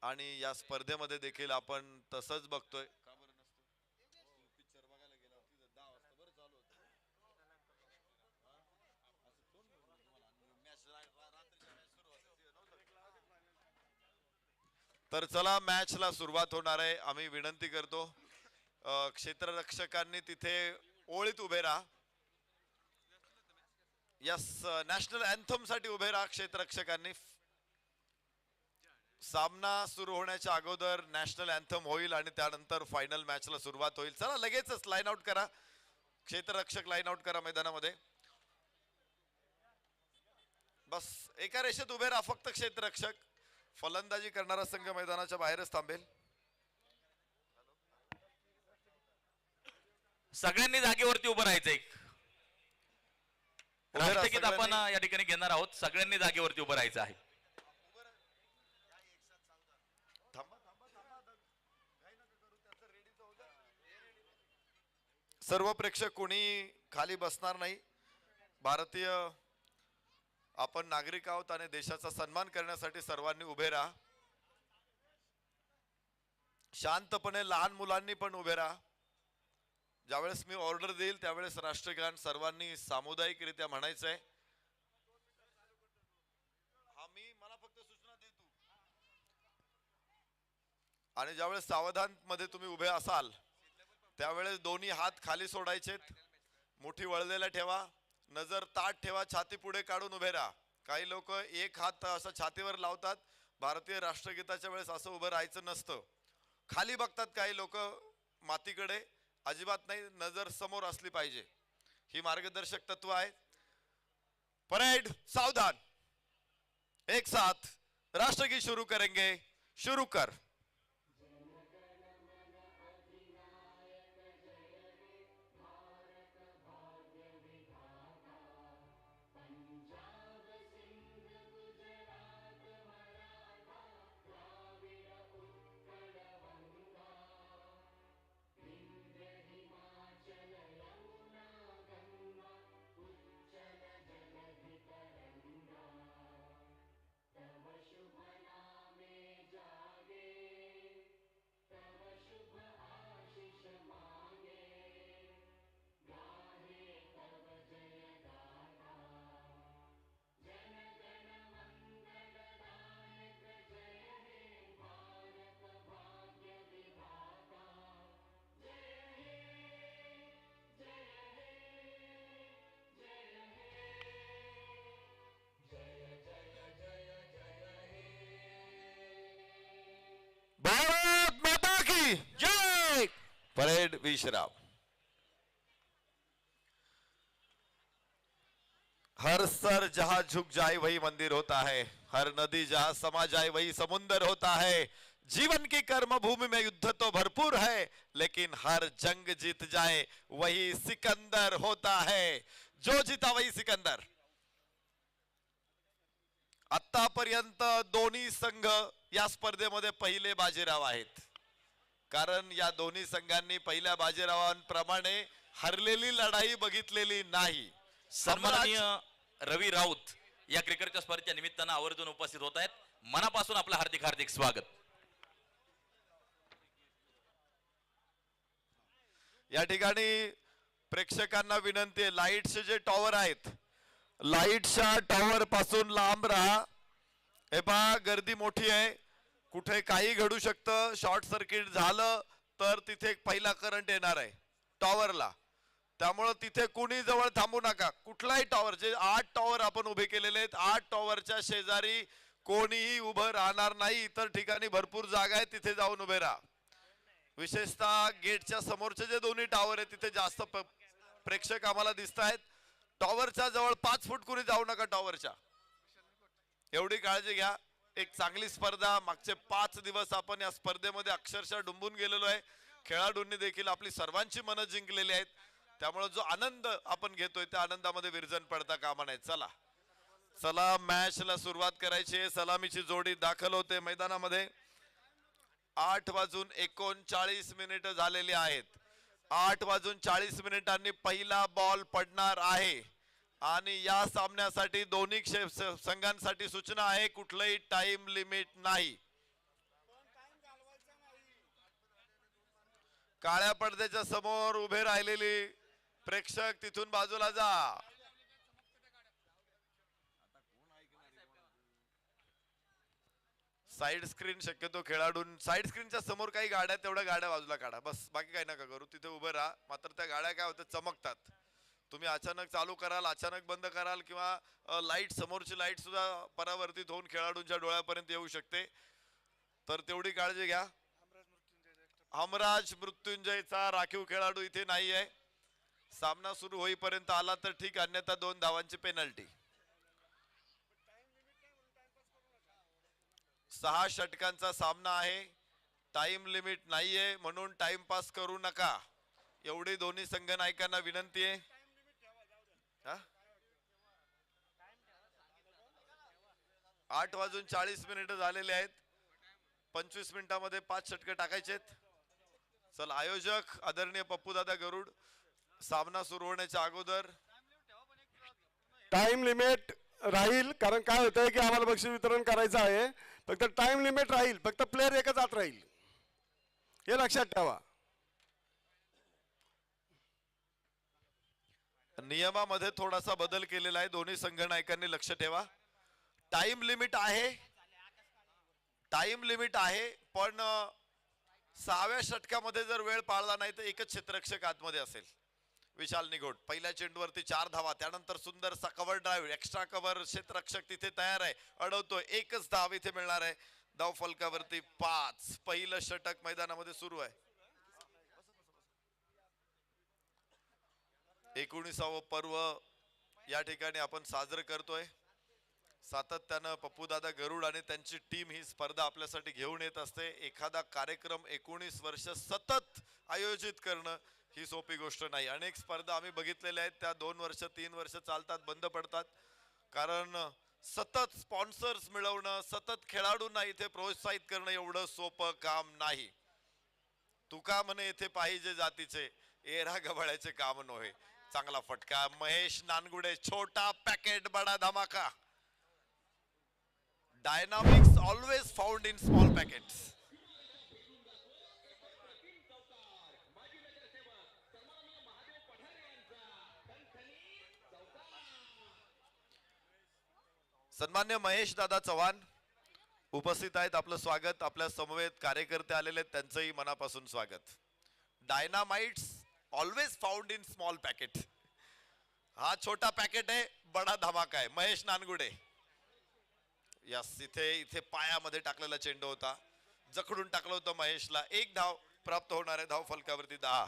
आणि या स्पर्धेमध्ये देखील आपण तसंच बघतोय. का बरं नसतं पिक्चर बघायला गेला 10 वाजता बरं चालू होतं. तर चला मॅचला सुरुवात होणार आहे. आम्ही विनंती करतो क्षेत्ररक्षकांनी तिथे ओळीत उभे राहा. यस, नॅशनल अँथम साठी उभे राहा क्षेत्ररक्षकांनी. सामना सुरू होण्याच्या अगोदर नॅशनल अँथम होईल आणि त्यानंतर फायनल मॅचला सुरुवात होईल. चला लगेचच लाईन आउट करा, क्षेत्ररक्षक लाईन आउट करा मैदानामध्ये. बस एका रेषेत उभे राहा फक्त क्षेत्ररक्षक. फलंदाजी करणारा संघ मैदानाच्या बाहेरच थांबेल. सगळ्यांनी जागेवरती उभं राहायचंय. राष्ट्रगीत आपण या ठिकाणी घेणार आहोत. सगळ्यांनी जागेवरती उभं राहायचं आहे. सर्व प्रेक्षक कोणी खाली बसणार नाही. भारतीय आपण नागरिक आहोत आणि देशाचा सन्मान करण्यासाठी सर्वांनी उभे राहा. शांतपणे लहान मुलांनी पण उभे राहा. ज्यावेळेस मी ऑर्डर देईल त्यावेळेस राष्ट्रगान सर्वांनी सामुदायिकरित्या म्हणायचंय. हा मी मला फक्त सूचना दे तू. आणि ज्यावेळेस सावधान मध्ये तुम्ही उभे असाल त्यावेळेस दोन्ही हात खाली सोडायचेत. मुठी वळलेला ठेवा. नजर ताठ ठेवा. छाती पुढे काढून उभे राहा. काही लोक एक हात असा छातीवर लावतात. भारतीय राष्ट्रगीताच्या वेळेस असं उभं राहायचं नसतं. खाली बघतात काही लोक मातीकडे. अजिबात नाही, नजर समोर असली पाहिजे. ही मार्गदर्शक तत्व आहे. परेड सावधान. एक साथ राष्ट्रगीत शुरू करेंगे. शुरू कर. भारत माता की जय. परेड विश्राम. हर सर जहां झुक जाए वही मंदिर होता है. हर नदी जहां समा जाए वही समुंदर होता है. जीवन की कर्म भूमि में युद्ध तो भरपूर है लेकिन हर जंग जीत जाए वही सिकंदर होता है. जो जीता वही सिकंदर. आतापर्यंत दोन्ही संघ या स्पर्धेमध्ये पहिले बाजीराव आहेत. कारण या दोन्ही संघांनी पहिल्या बाजीरावांप्रमाणे हरलेली लढाई बघितलेली नाही. सन्माननीय रवी राऊत या क्रिकेटच्या स्पर्धेच्या निमित्तानं आवर्जून उपस्थित होत आहेत. मनापासून आपलं हार्दिक हार्दिक स्वागत. या ठिकाणी प्रेक्षकांना विनंती आहे, लाईटचे जे टॉवर आहेत लाईटच्या टॉवर पासून लांब राहा. हे पहा गर्दी मोठी आहे. कुठे काही घडू शकतं. शॉर्ट सर्किट झालं तर तिथे पहिला करंट येणार आहे टॉवरला. त्यामुळे तिथे कुणी जवळ थांबू नका. कुठलाही टॉवर, जे 8 टॉवर आपण उभे केलेले आहेत, 8 टॉवरच्या शेजारी कोणीही उभं राहणार नाही. इतर ठिकाणी भरपूर जागा आहे, तिथे जाऊन उभे राहा. विशेषतः गेटच्या समोरचे जे दोन्ही टॉवर आहेत तिथे जास्त प्रेक्षक आम्हाला दिसत आहेत. टॉवरच्या जवळ 5 फूट कुणी जाऊ नका टॉवरच्या. एवढी काळजी घ्या. एक चांगली स्पर्धा. मागचे 5 दिवस आपण या स्पर्धेमध्ये अक्षरशः डुंबून गेलेलो आहे. खेळाडूंनी देखील आपली सर्वांची मनं जिंकलेली आहेत. त्यामुळे जो आनंद आपण घेतोय त्या आनंदामध्ये विरजन पडता कामा नये. चला चला मॅचला सुरुवात करायची आहे. सलामीची जोडी दाखल होते मैदानामध्ये. 8:39 झालेली आहेत. 8:40 पहिला बॉल पडणार आहे. आणि या सामन्यासाठी दोन्ही संघांसाठी सूचना आहे, कुठलंही टाइम लिमिट नाही. काळ्या पडद्याच्या समोर उभे राहिलेली प्रेक्षक तिथून बाजूला जा. साईड स्क्रीन शक्यतो खेळाडू साईड स्क्रीनच्या समोर काही गाड्या तेवढ्या गाड्या बाजूला काढा बस, बाकी काही नका करू. तिथे उभं राहा. मात्र त्या गाड्या काय होतात चमकतात. तुम्ही अचानक चालू कराल, अचानक बंद कराल किंवा लाईट समोरची लाईट सुद्धा परावर्तित होऊन खेळाडूंच्या डोळ्यापर्यंत येऊ शकते. तर तेवढी काळजी घ्या. हमराज मृत्युंजयचा राखीव खेळाडू इथे नाहीये. सामना सुरू होईपर्यंत आला तर ठीक, अन्यथा 2 धावांची पेनल्टी. 6 षटकांचा सामना आहे. टाइम लिमिट नाहीये म्हणून टाइमपास करू नका एवढी दोन्ही संघ नायकांना विनंती आहे. 8:40 झालेले आहेत. 25 मिनिटांमध्ये 5 षटके टाकायचेत. चल आयोजक आदरणीय पप्पूदादा गरुड सामना सुरू होण्याच्या अगोदर टाइम लिमिट राहील, कारण काय होतंय की आम्हाला बक्षीस वितरण करायचं आहे. फक्त टाइम लिमिट राहील, फक्त प्लेअर एकच आत राहील, हे लक्षात ठेवा. नियमामध्ये थोडासा बदल केलेला आहे. दोन्ही संघ नायकांनी लक्ष ठेवा. टाइम लिमिट आहे, टाइम लिमिट आहे, पण 6व्या षटकामध्ये जर वेळ पाळला नाही तर एकच क्षेत्ररक्षक आतमध्ये असेल. विशाल निघोड पहिल्या चेंडूवरती 4 धावा. त्यानंतर सुंदरसा कव्हर ड्राईव्ह, एक्स्ट्रा कव्हर क्षेत्ररक्षक तिथे तयार आहे, अडवतोय. एकच धाव इथे मिळणार आहे. धाव फलकावरती 5. पहिलं षटक मैदानामध्ये सुरू आहे. 19वे पर्व या ठिकाणी आपण साजरं करतोय. सातत्यानं पप्पूदादा गरुड आणि त्यांची टीम ही स्पर्धा आपल्यासाठी घेऊन येत असते. एखादा कार्यक्रम 19 वर्ष सतत आयोजित करणं ही सोपी गोष्ट नाही. अनेक स्पर्धा आम्ही बघितलेल्या आहेत, त्या 2 वर्ष 3 वर्ष चालतात, बंद पडतात. कारण सतत स्पॉन्सर्स मिळवणं, सतत खेळाडूंना इथे प्रोत्साहित करणं एवढं सोपं काम नाही. तुका म्हणे येथे पाहिजे जातीचे, एरा गबाळ्याचे काम नव्हे. चांगला फटका महेश नानगुडे. छोटा पॅकेट बडा धमाका. Dynamics always found in small packets. सन्मान्य महेश दादा चव्हाण उपस्थित आहेत. आपलं स्वागत. आपल्या समवेत कार्यकर्ते आलेले आहेत, त्यांचंही मनापासून स्वागत. Dynamites always found in small packet. हा छोटा पॅकेट आहे, बडा धमाका आहे. महेश नानगुडे. यस, इथे पायामध्ये टाकलेला चेंडू होता, जखडून टाकलं होतं महेशला. 1 धाव प्राप्त होणार आहे. धाव फलकावरती 10.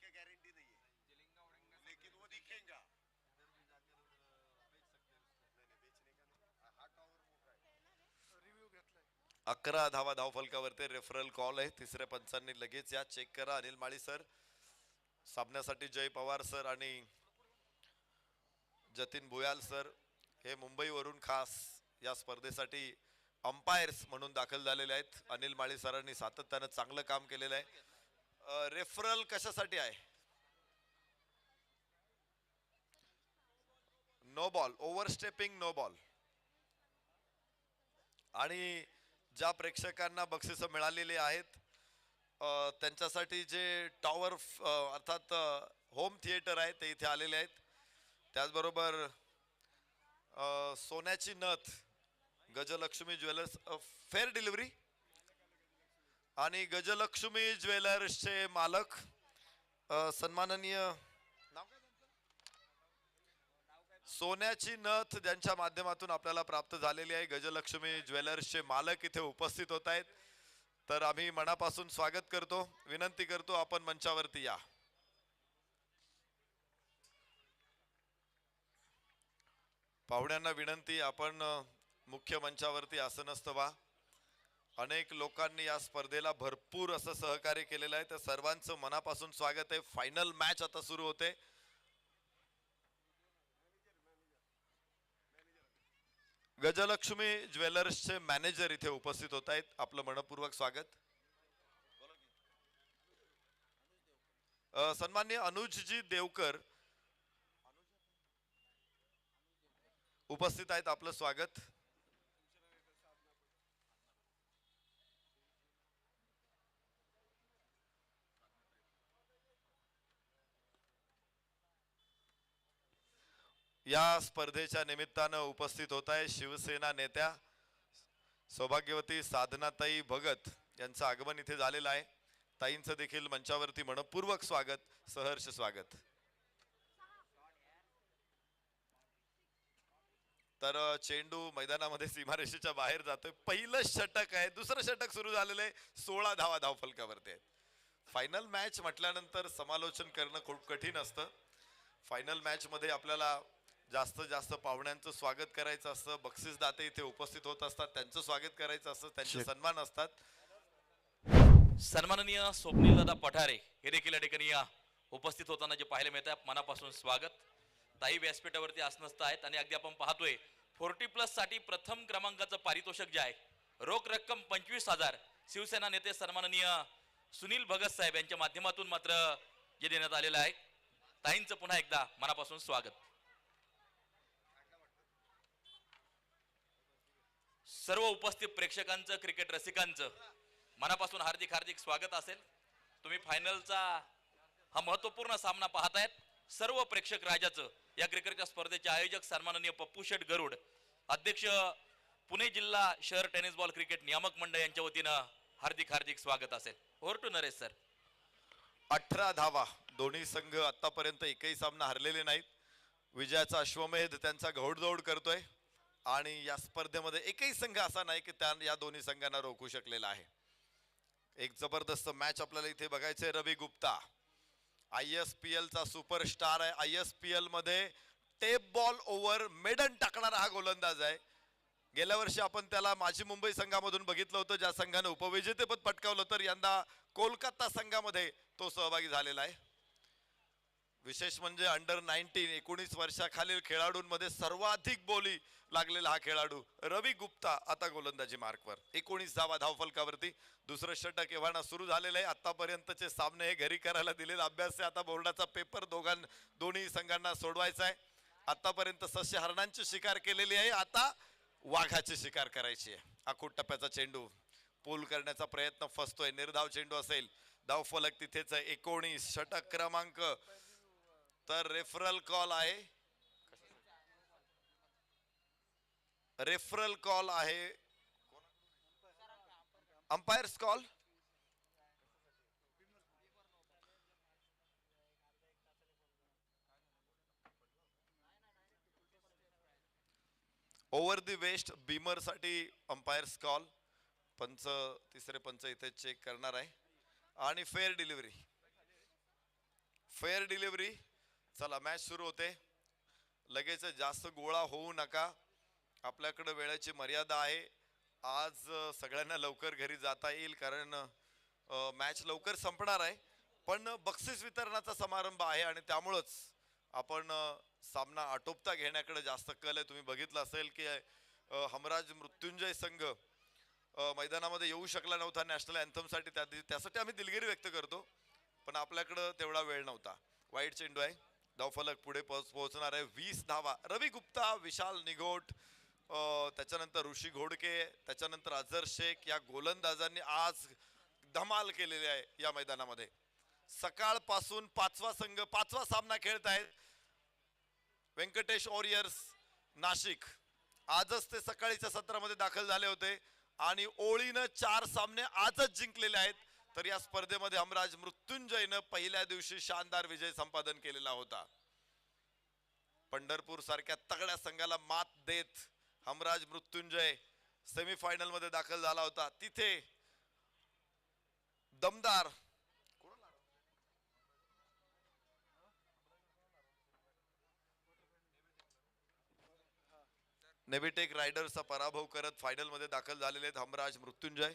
गारंटी नहीं है, लेकिन वो दिखेगा. रिव्ह्यू घेतलाय. 11 धावा धाव फलकावरती. रेफरल कॉल आहे. तिसऱ्या पंचांनी लगेच या चेक करा. अनिल माळी सर, सामन्यासाठी जय पवार सर आणि जतीन भुयाल सर हे मुंबईवरून खास या स्पर्धेसाठी अंपायर्स म्हणून दाखल झालेले आहेत. अनिल माळी सरांनी सातत्यानं चांगलं काम केलेलं आहे. रेफरल कशासाठी आहे? No ball, overstepping no ball. आणि ज्या प्रेक्षकांना बक्षीस मिळालेली आहेत त्यांच्यासाठी जे टॉवर अर्थात होम थिएटर आहे ते इथे आलेले आहेत. त्याचबरोबर सोन्याची नथ गजलक्ष्मी ज्वेलर्स फेअर डिलिव्हरी आणि गजलक्ष्मी ज्वेलर्सचे मालक सन्माननीय सोन्याची नथ ज्यांच्या माध्यमातून आपल्याला प्राप्त झालेली आहे. गजलक्ष्मी ज्वेलर्सचे मालक इथे उपस्थित होत आहेत, तर आम्ही मनापासून स्वागत करतो. विनंती करतो आपण मंचावरती या. पाहुण्यांना विनंती, आपण मुख्य मंचावरती आसनस्थ व्हा. अनेक लोकांनी या स्पर्धेला भरपूर असं सहकार्य केलेलं आहे, तर सर्वांचं मनापासून स्वागत आहे. फायनल मॅच आता सुरू होते. गजलक्ष्मी ज्वेलर्सचे मॅनेजर इथे उपस्थित होत आहेत, आपलं मनपूर्वक स्वागत. सन्माननीय अनुजजी देवकर उपस्थित आहेत, आपलं स्वागत. या स्पर्धेच्या निमित्तानं उपस्थित होत आहे शिवसेना नेत्या सौभाग्यवती साधनाताई भगत यांचं आगमन इथे झालेलं आहे. ताईंचं देखील मंचावरती मनपूर्वक स्वागत, सहर्ष स्वागत. तर चेंडू मैदानामध्ये सीमारेषेच्या बाहेर जातोय. पहिलं षटक आहे, दुसरं षटक सुरू झालेलं आहे. 16 धावा धावफलकावरती आहेत. फायनल मॅच म्हटल्यानंतर समालोचन करणं खूप कठीण असतं. फायनल मॅच मध्ये आपल्याला जास्तीत जास्त पाहुण्यांचं स्वागत करायचं असतं. बक्षीसदाते इथे उपस्थित होत असतात, त्यांचं स्वागत करायचं असतं, त्यांचे सन्मान असतात. सन्माननीय स्वप्नीलदादा पठारे हे देखील या ठिकाणी उपस्थित होताना जे पाहायला मिळत आहे, मनापासून स्वागत. ताई व्यासपीठावरती आसनस्थ आहेत आणि अगदी आपण पाहतोय 40+ साठी प्रथम क्रमांकाचं पारितोषिक जे आहे, रोख रक्कम 25,000 शिवसेना नेते सन्माननीय सुनील भगत साहेब यांच्या माध्यमातून मात्र जे देण्यात आलेलं आहे. ताईंचं पुन्हा एकदा मनापासून स्वागत. सर्व उपस्थित प्रेक्षकांचं, क्रिकेट रसिकांचं मनापासून हार्दिक हार्दिक स्वागत असेल. तुम्ही फायनलचा हा महत्वपूर्ण सामना पाहतायत. सर्व प्रेक्षक राजाचं या क्रिकेटच्या स्पर्धेचे आयोजक सन्माननीय पप्पू शेठ गरुड, अध्यक्ष पुणे जिल्हा शहर टेनिस बॉल क्रिकेट नियामक मंडळ यांच्या वतीनं हार्दिक हार्दिक स्वागत असेल. Over to Naresh sir. 18 धावा, दोन्ही संघ आतापर्यंत एकही सामना हरलेले नाहीत. विजयाचा अश्वमेध त्यांचा घौडदौड करतोय आणि या स्पर्धेमध्ये एकही संघ असा नाही की या दोन्ही संघांना रोखू शकलेला आहे. एक जबरदस्त मॅच आपल्याला इथे बघायचंय. रवी गुप्ता ISPL चा सुपरस्टार आहे. ISPL मध्ये टेप बॉल ओव्हर मेडन टाकणारा हा गोलंदाज आहे. गेल्या वर्षी आपण त्याला माझी मुंबई संघामधून बघितलं होतं, ज्या संघाने उपविजेतेपद पटकावलं. तर यंदा कोलकाता संघामध्ये तो सहभागी झालेला आहे. विशेष म्हणजे अंडर 19 19 वर्षाखालील खेळाडूंमध्ये सर्वाधिक बोली लागलेला हा खेळाडू रवी गुप्ता आता गोलंदाजी मार्कवर. 19 धावा धावफलकावरती. दुसरं षटक एव्हाना सुरू झालेलं आहे. आतापर्यंतचे सामने हे घरी करायला दिलेला अभ्यास आहे. आता बोर्डाचा पेपर दोन्ही संघांना सोडवायचा आहे. आतापर्यंत सस्य हरणांची शिकार केलेली आहे, आता वाघाची शिकार करायची आहे. आखूट टप्प्याचा चेंडू पूल करण्याचा प्रयत्न फसतोय. निर्धाव चेंडू असेल, धावफलक तिथेच आहे. 19 षटक क्रमांक. तर रेफरल कॉल आहे, रेफरल कॉल आहे, umpires call. Over the waist beamer साठी अंपायर्स कॉल. पंच, तिसरे पंच इथे चेक करणार आहे. आणि फेअर डिलिव्हरी, फेअर डिलिव्हरी. चला मॅच सुरू होते. लगेच जास्त गोळा होऊ नका, आपल्याकडे वेळेची मर्यादा आहे. आज सगळ्यांना लवकर घरी जाता येईल कारण मॅच लवकर संपणार आहे. पण बक्षीस वितरणाचा समारंभ आहे आणि त्यामुळेच आपण सामना आटोपता घेण्याकडे जास्त कल आहे. तुम्ही बघितलं असेल की हमराज मृत्युंजय संघ मैदानामध्ये येऊ शकला नव्हता नॅशनल अँथमसाठी. त्यासाठी आम्ही दिलगिरी व्यक्त करतो, पण आपल्याकडे तेवढा वेळ नव्हता. वाईट चेंडू आहे, धावफलक पुढे पोहोचणार आहे. 20 धावा. रवी गुप्ता, विशाल निघोट, त्याच्यानंतर ऋषी घोडके, त्याच्यानंतर अझर शेख या गोलंदाजांनी आज धमाल केलेली आहे या मैदानामध्ये. सकाळपासून पाचवा सामना खेळत आहेत व्यंकटेश वॉरियर्स नाशिक. आजच ते सकाळीच्या सत्रामध्ये दाखल झाले होते आणि ओळीनं 4 सामने आजच जिंकलेले आहेत. तर या स्पर्धेमध्ये हमराज मृत्युंजयनं पहिल्या दिवशी शानदार विजय संपादन केलेला होता. पंढरपूर सारख्या तगड्या संघाला मात देत हमराज मृत्युंजय सेमीफायनल मध्ये दाखल झाला होता. तिथे दमदार नेव्हिटेक रायडर्सचा पराभव करत फायनल मध्ये दाखल झालेले आहेत हमराज मृत्युंजय.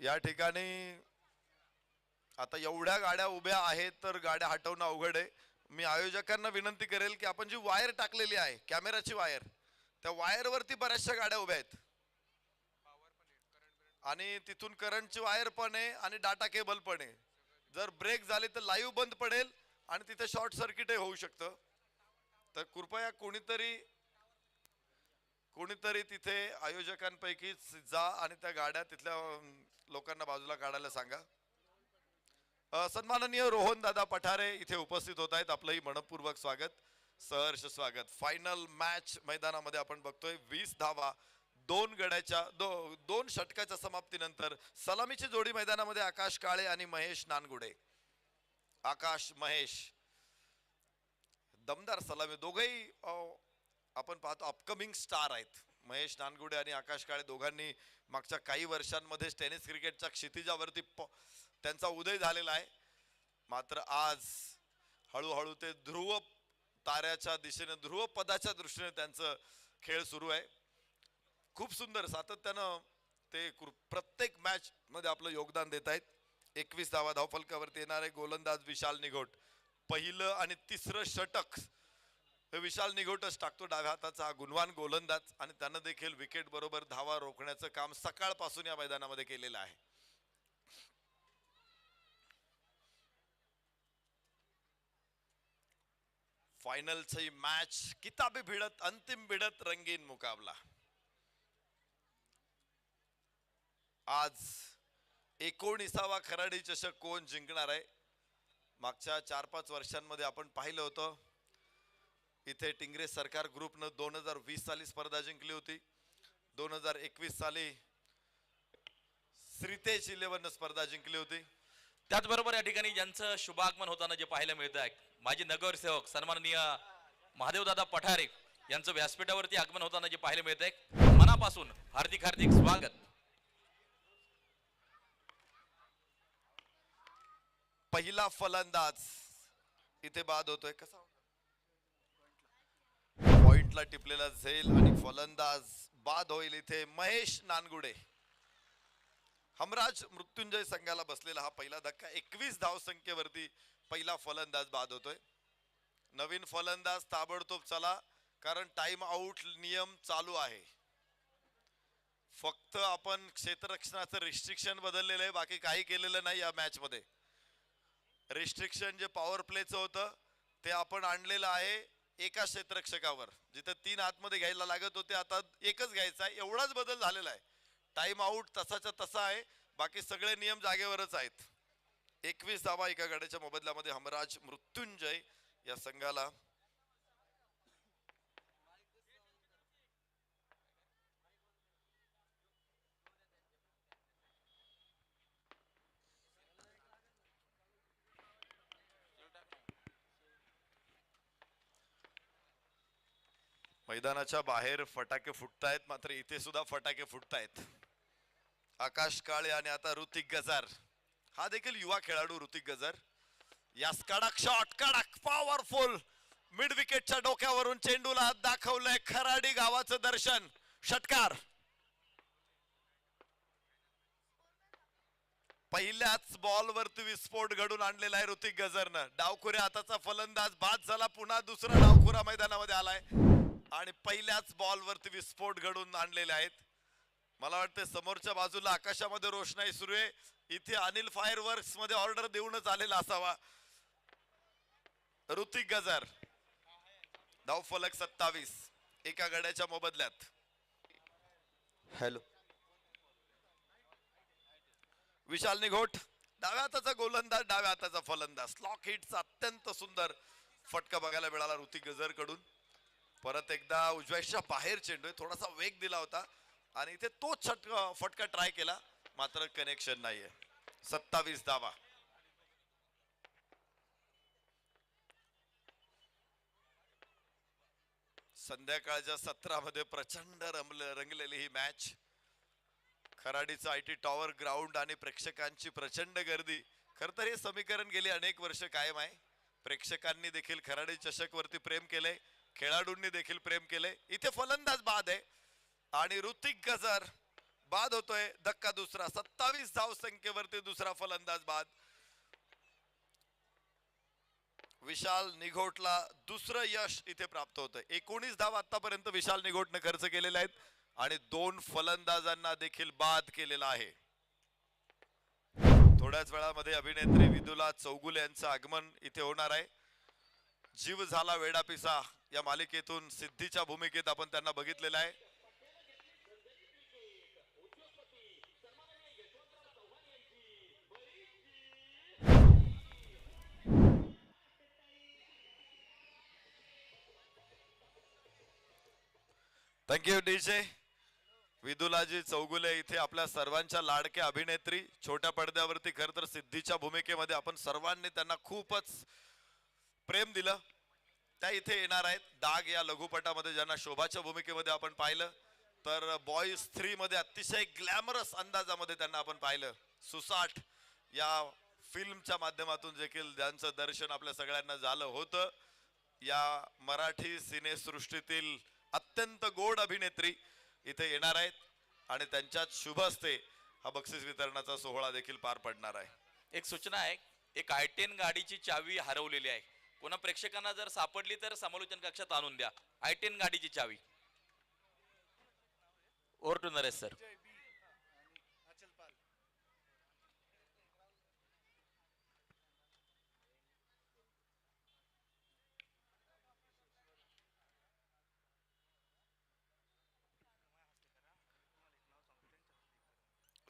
या ठिकाणी आता एवढ्या गाड्या उभ्या आहेत तर गाड्या हटवणं अवघड आहे. मी आयोजकांना विनंती करेल की आपण जी वायर टाकलेली आहे कॅमेराची वायर, त्या वायर वरती बऱ्याचशा गाड्या उभ्या आहेत आणि तिथून करंटची वायर पण आहे आणि डाटा केबल पण आहे. जर ब्रेक झाले तर लाईव्ह बंद पडेल आणि तिथे शॉर्ट सर्किटही होऊ शकतं. तर कृपया कोणीतरी तिथे आयोजकांपैकी जा आणि त्या गाड्या तिथल्या लोकांना बाजूला काढायला सांगा. सन्माननीय रोहन दादा पठारे इथे उपस्थित होत आहेत. आपलंही मनपूर्वक स्वागत, सहर्ष स्वागत. फायनल मॅच मैदानामध्ये आपण बघतोय 20 धावा दोन षटकाच्या समाप्तीनंतर सलामीची जोडी मैदानामध्ये आकाश काळे आणि महेश नानगुडे. आकाश महेश दमदार सलामी, दोघेही आपण पाहतो अपकमिंग स्टार आहेत. महेश नानगुडे आणि आकाश काळे दोघांनी मागच्या काही वर्षांमध्ये टेनिस क्रिकेटच्या क्षितिजावरती त्यांचा उदय झालेला आहे. मात्र आज हळूहळू ते ध्रुव ताऱ्याच्या दिशेने, ध्रुव पदाच्या दृष्टीने त्यांचं खेळ सुरू आहे. खूप सुंदर सातत्यानं ते प्रत्येक मॅच मध्ये आपलं योगदान देत आहेत. 21 धावा धावफलकावरती येणारे गोलंदाज विशाल निघोट. पहिलं आणि तिसरं षटक हे विशाल निघोटच टाकतो. डाव्या हाताचा गुणवान गोलंदाज आणि त्यानं देखील विकेट बरोबर धावा रोखण्याचं काम सकाळपासून या मैदानामध्ये केलेलं आहे. फायनलची मॅच, किताबी भिडत, अंतिम भिडत, रंगीन मुकाबला. आज 19वा खराडी चषक कोण जिंकणार आहे? मागच्या 4-5 वर्षांमध्ये आपण पाहिलं होतं इथे टिंगरे सरकार ग्रुपनं 2020 साली स्पर्धा जिंकली होती. 2021 साली श्रीतेज 11 स्पर्धा जिंकली होती. त्याचबरोबर या ठिकाणी ज्यांचं शुभागमन होताना जे पाहायला मिळत आहे, माजी नगरसेवक सन्माननीय महादेवदादा पठारे यांचं व्यासपीठावरती आगमन होताना जे पाहायला मिळत आहे, मनापासून हार्दिक हार्दिक स्वागत. पहिला फलंदाज इथे बाद होतोय. कसा पॉइंटला टिपलेला झेल आणि फलंदाज बाद होईल इथे महेश नानगुडे. हमराज मृत्युंजय संघाला बसलेला हा पहिला धक्का. 21 धाव संख्येवरती पहिला फलंदाज बाद होतोय. नवीन फलंदाज ताबडतोब चला, कारण टाइम आउट नियम चालू आहे. फक्त आपण क्षेत्ररक्षणाचं रिस्ट्रिक्शन बदललेलं आहे, बाकी काही केलेलं नाही या मॅच मध्ये. रिस्ट्रिक्शन जे पॉवर प्लेचं होतं ते आपण आणलेलं आहे एका क्षेत्ररक्षकावर. जिथे 3 आतमध्ये घ्यायला लागत होते आता एकच घ्यायचा आहे, एवढाच बदल झालेला आहे. टाइम आउट तसाच्या तसा आहे, बाकी सगळे नियम जागेवरच आहेत. 21 धावा एका गड्याच्या मोबदल्यामध्ये हमराज मृत्युंजय या संघाला मैदानाच्या बाहेर फटाके फुटतायत, मात्र इथे सुद्धा फटाके फुटतायत. आकाश काळे आणि आता ऋतिक गजार, हा देखील युवा खेळाडू ऋतिक गजार. यास कडक शॉट, कडक पॉवरफुल मिड विकेटच्या डोक्यावरून चेंडूला दाखवलंय खराडी गावाचं दर्शन. षटकार पहिल्याच बॉल वरती विस्फोट घडून आणलेला आहे ऋतिक गजरनं. डावखुऱ्या हाताचा फलंदाज बाद झाला, पुन्हा दुसरा डावखुरा मैदानामध्ये आलाय आणि पहिल्याच बॉल वरती विस्फोट घडून आणलेले आहेत. मला वाटतं समोरच्या बाजूला आकाशामध्ये रोषणाई सुरू आहे, इथे अनिल फायर वर्क्स मध्ये ऑर्डर देऊनच आलेला असावा. ऋतिक गजर धाव फलक 27 एका गड्याच्या मोबदल्यात. हॅलो विशाल निघोट, डाव्या हाताचा गोलंदाज, डाव्या हाताचा फलंदाज. स्लॉक हिटचा अत्यंत सुंदर फटका बघायला मिळाला ऋतिक गजर कडून. परत एकदा उजव्याच्या बाहेर चेंडू, थोडासा वेग दिला होता आणि इथे तोच फटका ट्राय केला, मात्र कनेक्शन नाहीये. 27 धावा. संध्याकाळच्या सत्रामध्ये प्रचंड रंगलेली ही मॅच. खराडीचा आयटी टॉवर ग्राउंड आणि प्रेक्षकांची प्रचंड गर्दी. खर तर हे समीकरण गेली अनेक वर्ष कायम आहे. प्रेक्षकांनी देखील खराडी चषक वरती प्रेम केले, खेळाडूंनी देखील प्रेम केले. इथे फलंदाज बाद आहे आणि ऋतिक गजर बाद होतोय. धक्का दुसरा, 27 धाव संख्येवरती दुसरा फलंदाज बाद. विशाल निघोटला दुसरं यश इथे प्राप्त होतं. 19 धावा आतापर्यंत विशाल निघोटने खर्च केलेले आहेत आणि 2 फलंदाजांना देखील बाद केलेला आहे. थोड्याच वेळामध्ये अभिनेत्री विदुला चौगुले यांचं आगमन इथे होणार आहे. जीव झाला वेडापिसा या मालिकेतून सिद्धीच्या भूमिकेत आपण त्यांना बघितलेलं आहे. Thank you DJ. विदुलाजी चौगुले इथे आपल्या सर्वांच्या लाडक्या अभिनेत्री. छोट्या पडद्यावरती खर तर सिद्धीच्या भूमिकेमध्ये आपण सर्वांनी त्यांना खूपच प्रेम दिलं. त्या इथे येणार आहेत. डाग या लघुपटामध्ये ज्यांना शोभाच्या भूमिकेमध्ये आपण पाहिलं, तर बॉईज 3 मध्ये अतिशय ग्लॅमरस अंदाजामध्ये त्यांना आपण पाहिलं. सुसाट या फिल्मच्या माध्यमातून देखील ज्यांचं दर्शन आपल्या सगळ्यांना झालं होतं. या मराठी सिनेसृष्टीतील अत्यंत गोड अभिनेत्री इथे येणार आहेत आणि त्यांच्यात शुभ हस्ते हा बक्षीस वितरणाचा सोहळा देखील पार पडणार आहे. एक सूचना आहे, एक I10 गाडीची चावी हरवलेली आहे. कोणा प्रेक्षकांना जर सापडली तर समालोचन कक्षात आणून द्या. I10 गाडीची चावी. Over to Naresh sir.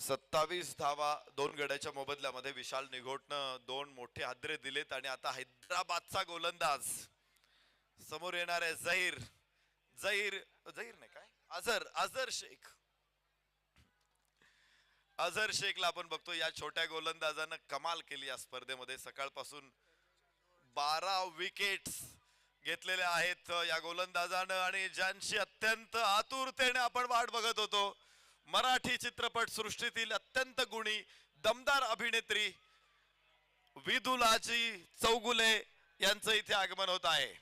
27 धावा 2 गड्याच्या मोबदल्यामध्ये विशाल निघोटनं 2 मोठे हादरे दिलेत आणि आता हैदराबादचा गोलंदाज समोर येणार आहे. झहीर नाही काय, अझर शेख. अझर शेखला आपण बघतो. या छोट्या गोलंदाजानं कमाल केली या स्पर्धेमध्ये. सकाळपासून 12 विकेट्स घेतलेल्या आहेत या गोलंदाजानं आणि ज्यांची अत्यंत आतुरतेने आपण वाट बघत होतो. मराठी चित्रपट सृष्टीतील अत्यंत गुणी दमदार अभिनेत्री विदुलाजी चौगुले यांचं इथे आगमन होत आहे.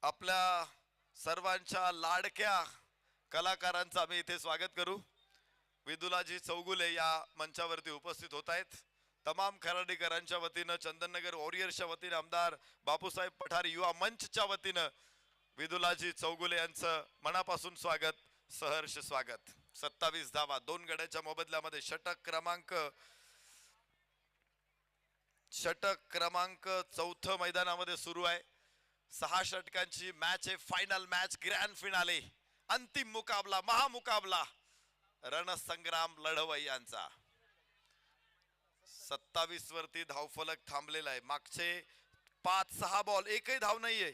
आपल्या सर्वांच्या लाडक्या कलाकारांचं आम्ही इथे स्वागत करू. विदुलाजी चौगुले या मंचावरती उपस्थित होत आहेत. तमाम खराडीकरांच्या वतीनं, चंदननगर वॉरियर्सच्या वतीनं, आमदार बापूसाहेब पठार युवा मंचच्या वतीनं विदुलाजी चौगुले यांचं मनापासून स्वागत, सहर्ष स्वागत. 27 धावा 2 गड्याच्या मोबदल्यामध्ये षटक क्रमांक 4 मैदानामध्ये सुरू आहे. 6 षटकांची मॅच आहे. फायनल मॅच, ग्रँड फिनाले, अंतिम मुकाबला, महामुकाबला, रणसंग्राम लढवय्यांचा. 27 वरती धावफलक थांबलेला आहे. मागचे 5-6 बॉल एकही धाव नाहीये.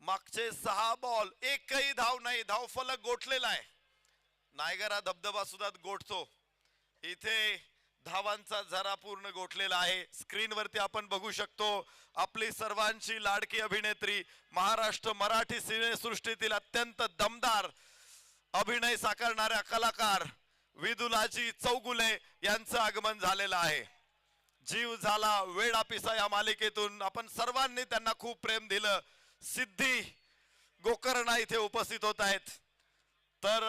मागचे 6 बॉल एकही धाव नाही. धावफलक गोठलेला आहे. नायगरा धबधबा सुद्धा गोठतो. इथे धावांचा झरा पूर्ण गोठलेला आहे. स्क्रीन वरती आपण बघू शकतो आपली सर्वांची लाडकी अभिनेत्री, महाराष्ट्र मराठी सिनेसृष्टीतील अत्यंत दमदार अभिनय साकारणाऱ्या कलाकार विदुलाजी चौगुले यांचं आगमन झालेलं आहे. जीव झाला वेडापिसा या मालिकेतून आपण सर्वांनी त्यांना खूप प्रेम दिलं. सिद्धी गोकर्णा इथे उपस्थित होत आहेत. तर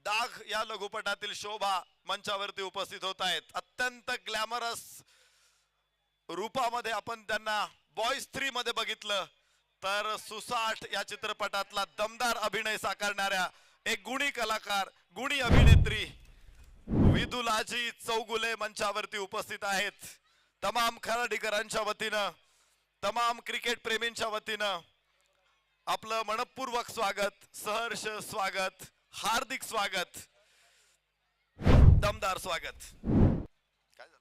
डाग या लघुपटातील शोभा मंचावरती उपस्थित होत आहेत. अत्यंत ग्लॅमरस रूपामध्ये आपण त्यांना बॉईज 3 मध्ये बघितलं, तर सुसाट या चित्रपटातला दमदार अभिनय साकारणाऱ्या एक गुणी कलाकार, गुणी अभिनेत्री विदुलाजी चौगुले मंचावरती उपस्थित आहेत. तमाम खराडीकरांच्या वतीनं, तमाम क्रिकेट प्रेमींच्या वतीनं आपलं मनपूर्वक स्वागत, सहर्ष स्वागत, हार्दिक स्वागत, दमदार स्वागत. काय झालं?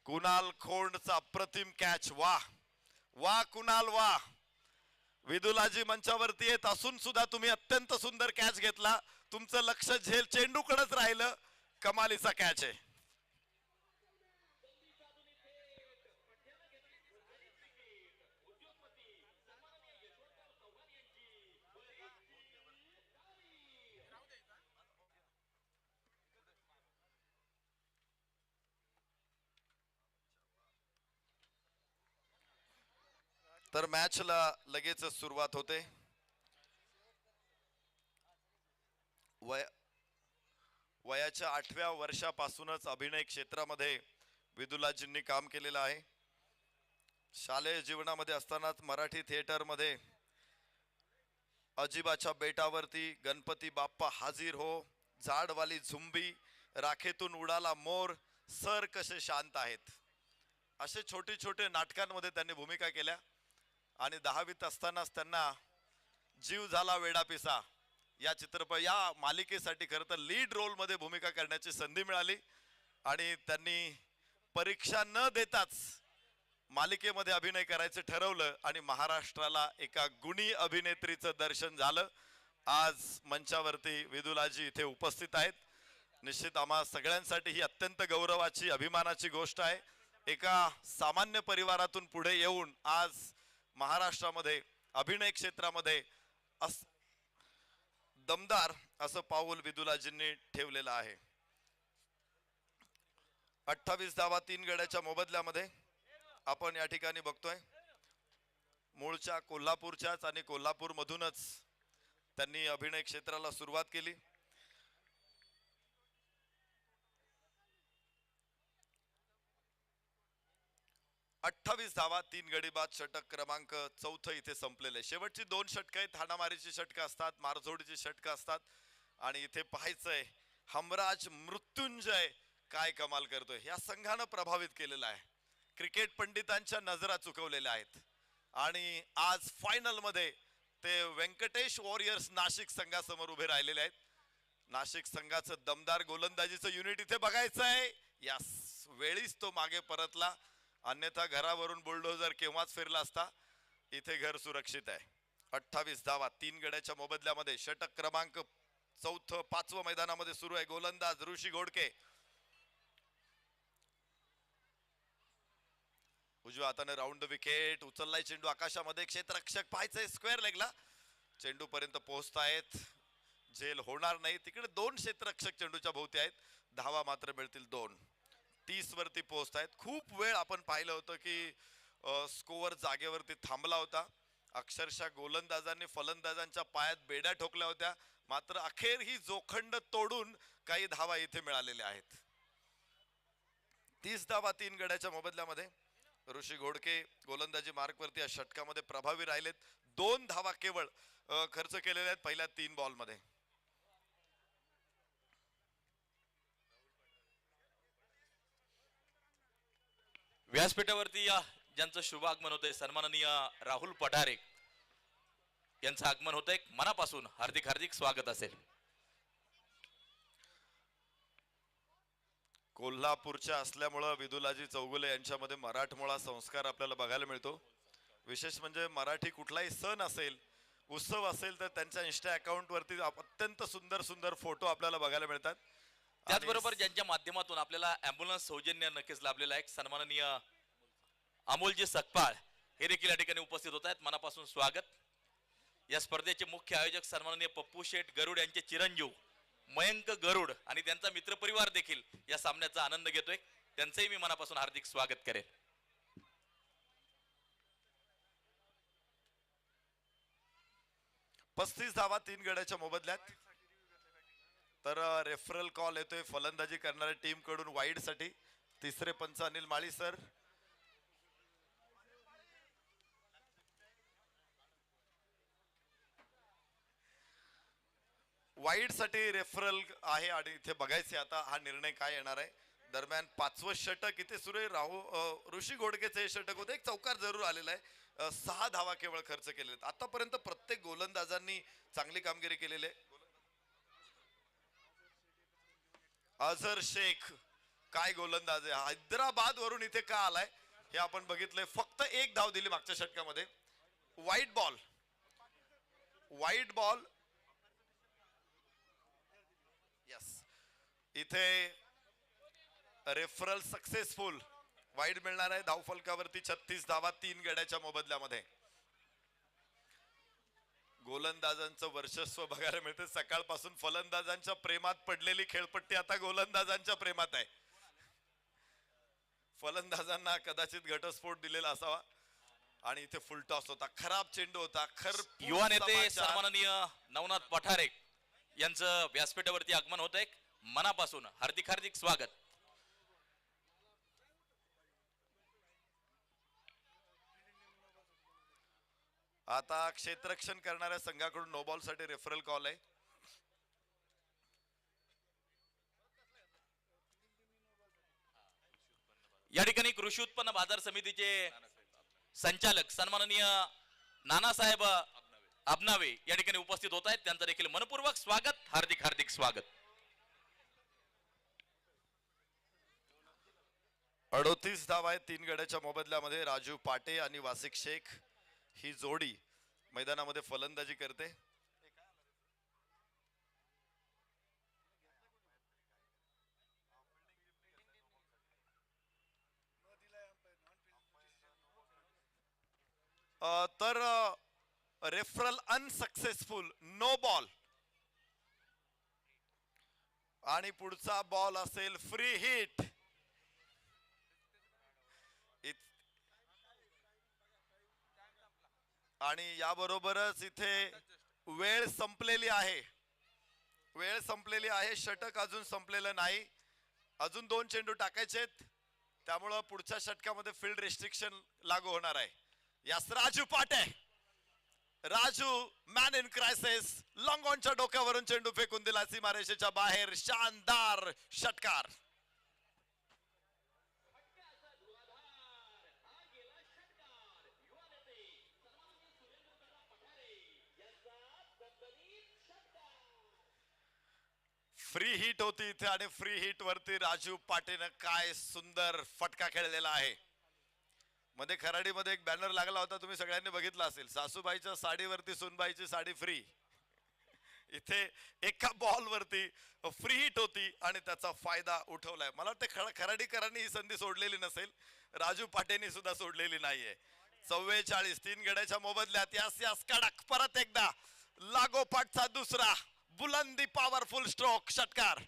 कुणाल खोंडचा अप्रतिम कॅच. वाह वाह कुणाल वाह. विदुलाजी मंचावरती येत असून सुद्धा तुम्ही अत्यंत सुंदर कॅच घेतला. तुमचं लक्ष चेंडूकडेच राहिलं. कमालीचा कॅच आहे. तर मॅचला लगेच सुरुवात होते. वयाच्या 8व्या वर्षापासूनच अभिनय क्षेत्रामध्ये विदुलाजींनी काम केलेलं आहे. शालेय जीवनामध्ये असतानाच मराठी थिएटरमध्ये अजिबाच्या बेटावरती, गणपती बाप्पा हाजीर हो, झाडवाली झुंबी, राखेतून उडाला मोर, सर कसे शांत आहेत, असे छोटे छोटे नाटकांमध्ये त्यांनी भूमिका केल्या. आणि 10वीत असतानाच त्यांना जीव झाला वेडापिसा या मालिकेसाठी खरं तर लीड रोलमध्ये भूमिका करण्याची संधी मिळाली आणि त्यांनी परीक्षा न देताच मालिकेमध्ये अभिनय करायचं ठरवलं आणि महाराष्ट्राला एका गुणी अभिनेत्रीचं दर्शन झालं. आज मंचावरती विदुलाजी इथे उपस्थित आहेत. निश्चित आम्हा सगळ्यांसाठी ही अत्यंत गौरवाची, अभिमानाची गोष्ट आहे. एका सामान्य परिवारातून पुढे येऊन आज महाराष्ट्रामध्ये अभिनय क्षेत्रामध्ये दमदार असं पाऊल विदुलाजींनी ठेवलेलं आहे. 28 धावा 3 गड्याच्या मोबदल्यामध्ये आपण या ठिकाणी बघतोय मूळच्या कोल्हापूरच्याच आणि कोल्हापूर मधूनच त्यांनी अभिनय क्षेत्राला सुरुवात केली. 28 धावा 3 गडी बाद षटक क्रमांक 4 इथे संपलेले. शेवटची 2 षटकं आहेत, हाणामारीची षटकं असतात, मारझोडीची षटकं असतात आणि इथे पाहायचंय हमराज मृत्युंजय काय कमाल करतोय. या संघानं प्रभावित केलेला आहे, क्रिकेट पंडितांच्या नजरा चुकवलेल्या आहेत आणि आज फायनल मध्ये ते व्यंकटेश वॉरियर्स नाशिक संघासमोर उभे राहिलेले आहेत. नाशिक संघाचं दमदार गोलंदाजीचं युनिट इथे बघायचं आहे. या वेळीच तो मागे परतला, अन्यथा घरावरून बुलडोजर केव्हाच फिरला असता. इथे घर सुरक्षित आहे. 28 धावा 3 गड्याच्या मोबदल्यामध्ये षटक क्रमांक 4 5वं मैदानामध्ये सुरू आहे. गोलंदाज ऋषी घोडके उजव्या हाताने राऊंड विकेट, उचललाय चेंडू आकाशामध्ये, क्षेत्ररक्षक पाहायचंय स्क्वेअर लेगला, चेंडू पर्यंत पोहोचतायत, झेल होणार नाही. तिकडे 2 क्षेत्ररक्षक चेंडूच्या भोवती आहेत, धावा मात्र मिळतील 2. 30 वरती पोहोचतायत. खूप वेळ आपण पाहिलं होतं की स्कोअर जागेवरती थांबला होता. अक्षरशः गोलंदाजांनी फलंदाजांच्या पायात बेड्या ठोकल्या होत्या, मात्र अखेर ही जोखंड तोडून काही धावा इथे मिळालेल्या आहेत. 30 धावा 3 गड्याच्या मोबदल्यामध्ये ऋषी घोडके गोलंदाजी मार्कवरती या षटकामध्ये प्रभावी राहिलेत. 2 धावा केवळ खर्च केलेल्या आहेत पहिल्या 3 बॉलमध्ये. व्यासपीठावरती ज्यांचं शुभ आगमन होतंय सन्माननीय राहुल पठारे यांचं आगमन होतंय, मनापासून हार्दिक हार्दिक स्वागत असेल. कोल्हापूरच्या असल्यामुळं विदुलाजी चौगुले यांच्यामध्ये मराठमोळा संस्कार आपल्याला बघायला मिळतो. विशेष म्हणजे मराठी कुठलाही सण असेल, उत्सव असेल तर त्यांच्या इंस्टा अकाउंट वरती अत्यंत सुंदर सुंदर फोटो आपल्याला बघायला मिळतात. त्याचबरोबर ज्यांच्या माध्यमातून आपल्याला अँब्युलन्स सौजन्य नक्कीच लाभलेला आहे, सन्माननीय अमोलजी सकपाळ हे देखील या ठिकाणी उपस्थित होत आहेत, मनापासून स्वागत. या स्पर्धेचे मुख्य आयोजक सन्माननीय पप्पू शेठ गरुड यांचे चिरंजीव मयंक गरुड आणि त्यांचा मित्रपरिवार देखील या सामन्याचा आनंद घेतोय, त्यांचंही मी मनापासून हार्दिक स्वागत करेन. पस्तीस धावा 3 गड्याच्या मोबदल्यात. तर रेफरल कॉल येतोय फलंदाजी करणाऱ्या टीम कडून वाईड साठी. तिसरे पंच अनिल माळी सर. वाईड साठी रेफरल आहे आणि इथे बघायचे आता हा निर्णय काय येणार आहे. दरम्यान 5वं षटक इथे सुरू आहे. ऋषी घोडकेचे हे षटक होते, एक चौकार जरूर आलेला आहे. 6 धावा केवळ खर्च केलेले आहेत. आतापर्यंत प्रत्येक गोलंदाजांनी चांगली कामगिरी केलेली आहे. अझर शेख काय गोलंदाज आहे, हैदराबाद वरून इथे का आलाय हे आपण बघितलंय. फक्त 1 धाव दिली मागच्या षटकामध्ये. वाईट बॉल, वाईट बॉल. यस, इथे रेफरल सक्सेसफुल, वाईड मिळणार आहे. धावफलकावरती 36 धावा 3 गड्याच्या मोबदल्यामध्ये. गोलंदाजांचं वर्चस्व बघायला मिळते. सकाळपासून फलंदाजांच्या प्रेमात पडलेली खेळपट्टी आता गोलंदाजांच्या प्रेमात आहे. फलंदाजांना कदाचित घटस्फोट दिलेला असावा आणि इथे फुल टॉस होता, खराब चेंडू होता. युवा नेते सन्माननीय नवनाथ पठारे यांचं व्यासपीठावरती आगमन होत आहे, मनापासून हार्दिक हार्दिक स्वागत. आता क्षेत्ररक्षण करणाऱ्या संघाकडून नो बॉल साठी रेफरल कॉल आहे. या ठिकाणी कृषी उत्पन्न बाजार समितीचे संचालक सन्माननीय नानासाहेब अबनावे या ठिकाणी उपस्थित होत आहेत. त्यांचं देखील मनपूर्वक स्वागत. हार्दिक हार्दिक स्वागत. 38 धावा आहेत 3 गड्याच्या मोबदल्यामध्ये. राजू पाटे आणि वासिक शेख ही जोडी मैदानामध्ये फलंदाजी करते. तर रेफरल अनसक्सेसफुल, नो बॉल. आणि पुढचा बॉल असेल फ्री हिट. आणि याबरोबरच इथे वेळ संपलेली आहे. वेळ संपलेली आहे. षटक अजून संपलेलं नाही. अजून 2 चेंडू टाकायचेत. त्यामुळं पुढच्या षटकामध्ये फील्ड रेस्ट्रिक्शन लागू होणार आहे. यास Raju Pate. Raju man in crisis. Long ऑनच्या डोक्यावरून चेंडू फेकून दिला सीमारेषेच्या बाहेर. शानदार षटकार. फ्री हिट होती इथे आणि फ्री हिट वरती राजू पाटेनं काय सुंदर फटका खेळलेला आहे. मध्ये खराडीमध्ये एक बॅनर लागला होता, तुम्ही सगळ्यांनी बघितला असेल. सासूबाईच्या साडीवरती सुनबाईची साडी फ्री. इथे एका बॉल वरती फ्री हिट होती आणि त्याचा फायदा उठवलाय. मला वाटतं खराडीकरांनी ही संधी सोडलेली नसेल. राजू पाटेंनी सुद्धा सोडलेली नाहीये. 44 3 गड्याच्या मोबदल्यात. यास यास कडक परत एकदा लागोपाठचा दुसरा बुलंदी पॉवरफुल स्ट्रोक षटकार.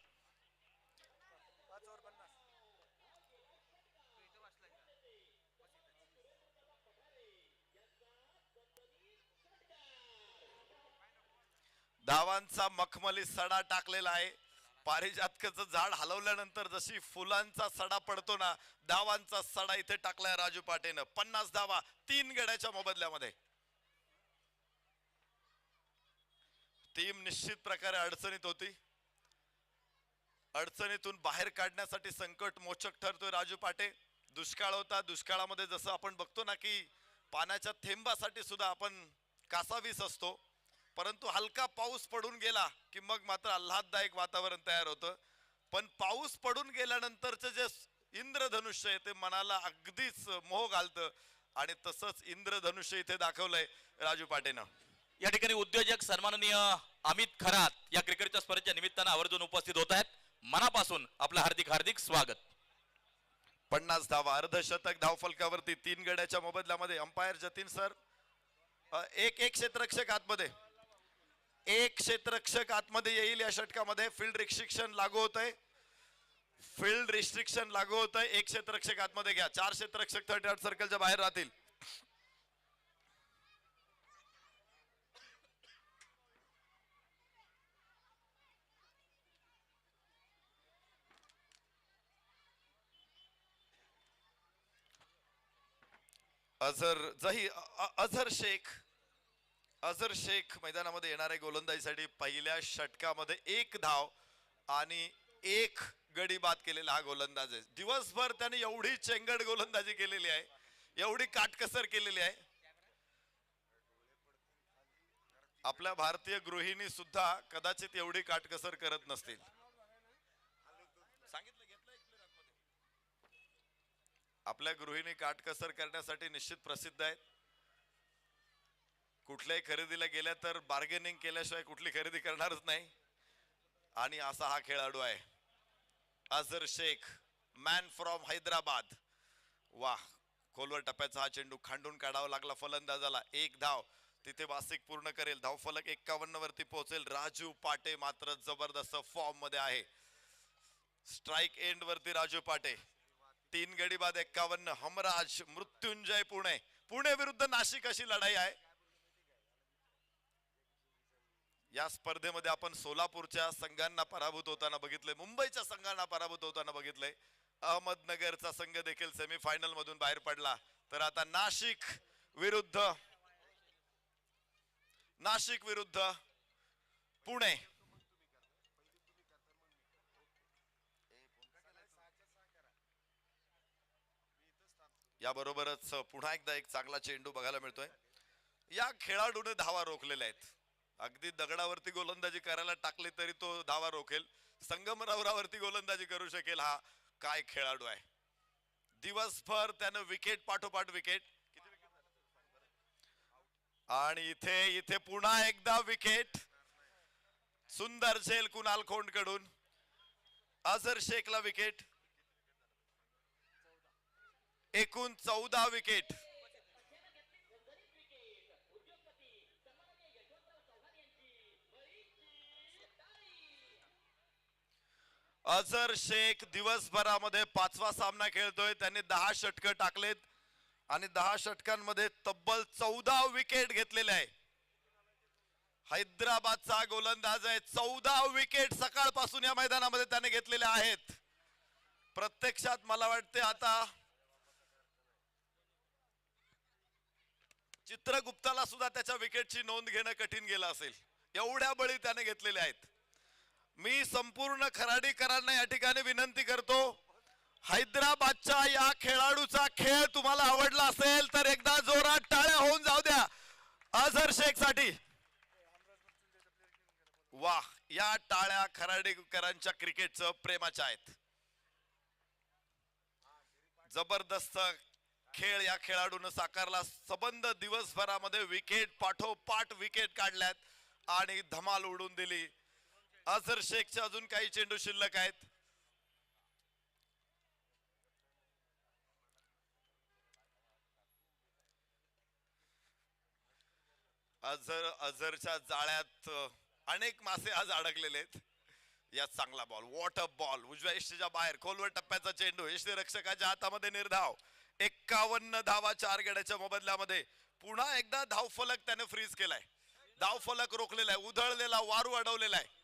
धावांचा मखमली सडा टाकलेला आहे. पारिजातकाचं झाड हलवल्यानंतर जशी फुलांचा सडा पडतो ना, धावांचा सडा इथे टाकलाय राजू पाटेनं. 50 धावा 3 गड्याच्या मोबदल्यामध्ये. टीम निश्चित प्रकारे अडचणीत होती. अडचणीतून बाहेर काढण्यासाठी संकट मोचक ठरतोय राजू पाटे. दुष्काळ होता. दुष्काळामध्ये जसं आपण बघतो ना की पाण्याच्या थेंबासाठी सुद्धा आपण कासावीस असतो, परंतु हलका पाऊस पडून गेला की मग मात्र आल्हाददायक वातावरण तयार होतं. पण पाऊस पडून गेल्यानंतरचं जे इंद्रधनुष्य आहे ते मनाला अगदीच मोह घालतं आणि तसंच इंद्रधनुष्य इथे दाखवलंय राजू पाटेनं. या ठिकाणी उद्योजक सन्माननीय अमित खरात या क्रिकेटच्या स्पर्धेच्या निमित्तानं आवर्जून उपस्थित होत आहेत. मनापासून आपलं हार्दिक हार्दिक स्वागत. 50 धावा अर्धशतक धावफलकावरती 3 गड्याच्या मोबदल्यामध्ये. Umpire Jatin sir. एक क्षेत्ररक्षक आतमध्ये. एक क्षेत्ररक्षक आतमध्ये येईल या षटकामध्ये. फील्ड रिस्ट्रिक्शन लागू होत आहे. फील्ड रिस्ट्रिक्शन लागू होत आहे. एक क्षेत्ररक्षक आतमध्ये घ्या. 4 क्षेत्ररक्षक 38 सर्कलच्या बाहेर राहतील. अझर शेख मैदानामध्ये येणारे गोलंदाजीसाठी पहिल्या षटकामध्ये 1 धाव आणि 1 गडी बाद केलेला हा गोलंदाज आहे. दिवसभर त्याने एवढी चेंगड गोलंदाजी केलेली आहे, एवढी काटकसर केलेली आहे. आपल्या भारतीय गृहिणी सुद्धा कदाचित एवढी काटकसर करत नसतील. आपल्या गृहिणी काटकसर करण्यासाठी निश्चित प्रसिद्ध आहेत. कुठल्याही खरेदीला गेल्या तर बार्गेनिंग केल्याशिवाय कुठली खरेदी करणारच नाही. आणि असा हा खेळाडू आहे अझर शेख, मॅन फ्रॉम हैदराबाद. वाह, खोलवर टप्प्याचा हा चेंडू खांडून काढावा लागला फलंदाजाला. 1 धाव तिथे वासिक पूर्ण करेल. धावफलक 51 वरती पोहोचेल. राजू पाटे मात्र जबरदस्त फॉर्म मध्ये आहे. स्ट्राइक एंड वरती राजू पाटे. 3 गडी बाद 51. हमराज, मृत्युंजय पुणे विरुद्ध नाशिक अशी लढाई आहे. या स्पर्धेमध्ये आपण सोलापूरच्या संघांना पराभूत होताना बघितले, मुंबईच्या संघांना पराभूत होताना बघितले, अहमदनगरचा संघ देखील सेमीफायनल मधून बाहेर पडला. तर आता नाशिक विरुद्ध पुणे. याबरोबरच पुन्हा एकदा एक चांगला चेंडू बघायला मिळतोय. या खेळाडूने धावा रोखलेल्या आहेत. अगदी दगडावरती गोलंदाजी करायला टाकली तरी तो धावा रोखेल. संगमरवरावरती गोलंदाजी करू शकेल. हा काय खेळाडू आहे. दिवसभर त्यानं विकेट पाठोपाठ विकेट. आणि इथे पुन्हा एकदा विकेट. सुंदर झेल कुणाल खोंड कडून. अझर शेखला विकेट. एकूण 14 विकेट. अझर शेख दिवसभरामध्ये 5वा सामना खेळतोय. त्यांनी 10 षटकं टाकलेत आणि 10 षटकांमध्ये तब्बल 14 विकेट घेतलेले आहे. हैदराबादचा गोलंदाज आहे. 14 विकेट सकाळपासून या मैदानामध्ये त्याने घेतलेले आहेत. प्रत्यक्षात मला वाटते आता चित्रगुप्ताला सुद्धा त्याच्या विकेटची नोंद घेणं कठीण गेलं असेल. एवढ्या बळी त्याने घेतलेले आहेत. मी संपूर्ण खराडीकरांना या ठिकाणी विनंती करतो, हैदराबादच्या या खेळाडूचा खेळ तुम्हाला आवडला असेल तर एकदा जोरात टाळ्या होऊन जाऊ द्या अझर शेख साठी. वाह, या टाळ्या खराडीकरांच्या क्रिकेटचं प्रेमाच्या आहेत. जबरदस्त खेळ या खेळाडून साकारला. सबंध दिवसभरामध्ये विकेट पाठोपाठ विकेट काढल्यात आणि धमाल उडून दिली. अझर शेखचे अजून काही चेंडू शिल्लक आहेत. अझरच्या जाळ्यात अनेक मासे आज अडकलेले आहेत. या चांगला बॉल, वॉटर बॉल, उजव्या यष्टीच्या बाहेर खोलवर टप्प्याचा चेंडू. यष्टी रक्षकाच्या हातामध्ये निर्धाव. 51 धावा 4 गड्याच्या मोबदल्यामध्ये. पुन्हा एकदा धावफलक त्याने फ्रीज केलाय. धावफलक रोखलेला आहे. उधळलेला वारू अडवलेला आहे.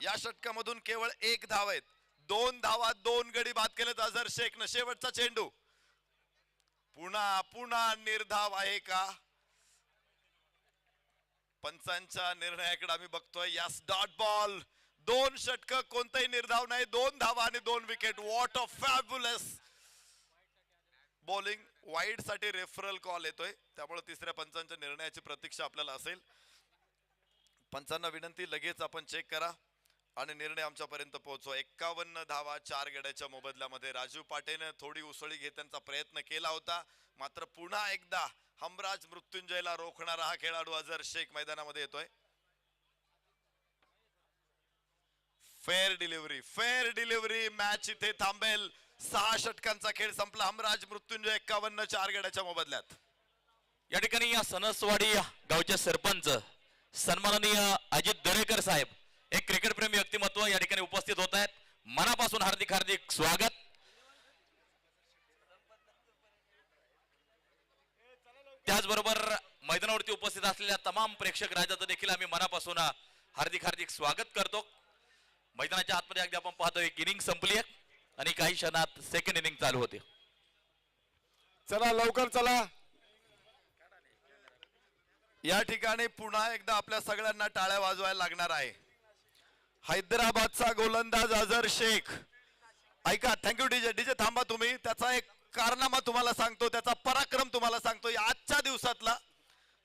या षटकामधून केवळ 1 धाव आहेत. 2 धावा 2 गडी बाद केलेत अझर शेखनं. शेवटचा चेंडू. पुन्हा निर्धाव आहे का? पंचांच्या निर्णयाकडे आम्ही बघतोय. यास डॉट बॉल. 2 षटक, कोणताही निर्धाव नाही. 2 धावा आणि 2 wicket. What a fabulous bowling. Wide साठी रेफरल कॉल येतोय, त्यामुळे तिसऱ्या पंचांच्या निर्णयाची प्रतीक्षा आपल्याला असेल. पंचांना विनंती, लगेच आपण चेक करा आणि निर्णय आमच्यापर्यंत पोहोचवा. 51 धावा 4 गड्याच्या मोबदल्यामध्ये. राजीव पाटेने थोडी उसळी घेण्याचा प्रयत्न केला होता, मात्र पुन्हा एकदा हमराज मृत्युंजयला रोखणारा हा खेळाडू अझर शेख मैदानामध्ये येतोय. Fair delivery. मॅच इथे थांबेल. 6 षटकांचा खेळ संपला. हमराज मृत्युंजय 51 4 गड्याच्या मोबदल्यात. या ठिकाणी या सणसवाडी गावचे सरपंच सन्माननीय अजित दरेकर साहेब, एक क्रिकेटप्रेमी व्यक्तिमत्व या ठिकाणी उपस्थित होत आहेत. मनापासून हार्दिक हार्दिक स्वागत. त्याचबरोबर मैदानावरती उपस्थित असलेल्या तमाम प्रेक्षक राजाचं देखील आम्ही मनापासून हार्दिक हार्दिक स्वागत करतो. मैदानाच्या आतमध्ये अगदी आपण पाहतोय इनिंग संपली आहे आणि काही क्षणात सेकंड इनिंग चालू होते. चला लवकर चला. या ठिकाणी पुन्हा एकदा आपल्या सगळ्यांना टाळ्या वाजवायला लागणार आहे. हैदराबादचा गोलंदाज अझर शेख. ऐका, थँक्यू डीजे थांबा तुम्ही. त्याचा एक कारनामा तुम्हाला सांगतो, त्याचा पराक्रम तुम्हाला सांगतो. या आजच्या दिवसातला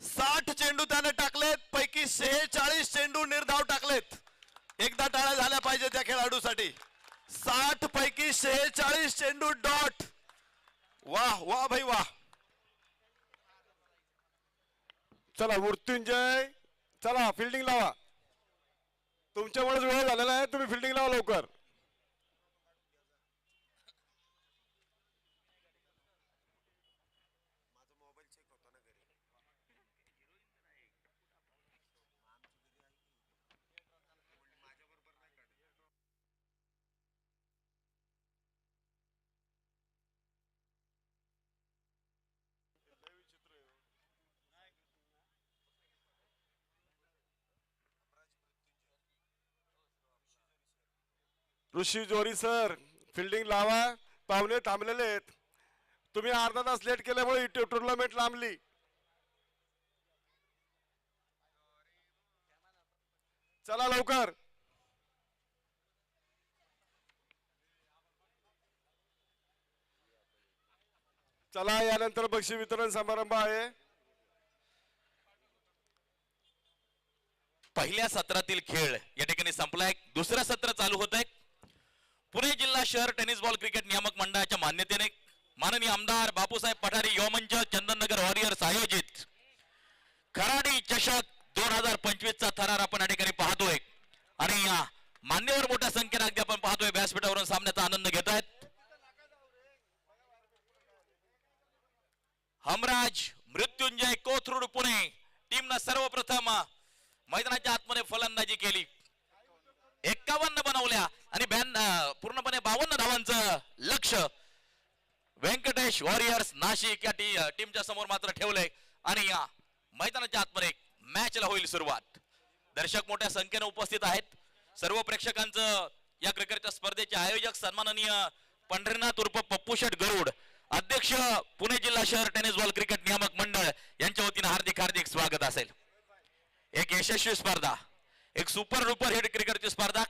60 चेंडू त्याने टाकलेत, पैकी 46 चेंडू निर्धाव टाकलेत. एकदा टाळ्या झाल्या पाहिजे त्या खेळाडूसाठी. 60 पैकी 46 चेंडू डॉट. वाह वाह भाई वाह. चला मृत्युंजय, चला फिल्डिंग लावा. तुमच्यामुळेच वेळ झालेला आहे, तुम्ही फिल्डिंग लावा लवकर. ऋषी जोरी सर फिल्डिंग लावा, पाहुणे थांबलेले आहेत. तुम्ही अर्धा तास लेट केल्यामुळे ही टुर्नामेंट लांबली. चला लवकर. चला, यानंतर बक्षीस वितरण समारंभ आहे. पहिल्या सत्रातील खेळ या ठिकाणी संपलाय. दुसरं सत्र चालू होत आहे. पुणे जिल्हा शहर टेनिस बॉल क्रिकेट नियामक मंडळाच्या मान्यतेने माननीय आमदार बापूसाहेब पठारे युवा मंच चंदननगर वॉरियर्स आयोजित खराडी चषक 2025 चा थरार आपण या ठिकाणी पाहतोय. आणि मान्यवर मोठ्या संख्येने अगदी आपण पाहतोय व्यासपीठावरून सामन्याचा आनंद घेत आहेत. हमराज मृत्युंजय कोथरूड पुणे टीमनं सर्वप्रथम मैदानाच्या आतमध्ये फलंदाजी केली. 51 बनवल्या आणि पूर्णपणे 52 धावांचं लक्ष व्यंकटेश वॉरियर्स नाशिक या टीमच्या समोर मात्र ठेवलंय. आणि या मैदानाच्या आतमध्ये मॅचला होईल सुरुवात. दर्शक मोठ्या संख्येने उपस्थित आहेत. सर्व प्रेक्षकांचं या क्रिकेटच्या स्पर्धेचे आयोजक सन्माननीय पंढरीनाथ उर्फ पप्पू शेठ गरुड, अध्यक्ष पुणे जिल्हा शहर टेनिस बॉल क्रिकेट नियामक मंडळ यांच्या वतीने हार्दिक हार्दिक स्वागत असेल. एक यशस्वी स्पर्धा, एक सुपर डुपर हिट क्रिकेटची स्पर्धा.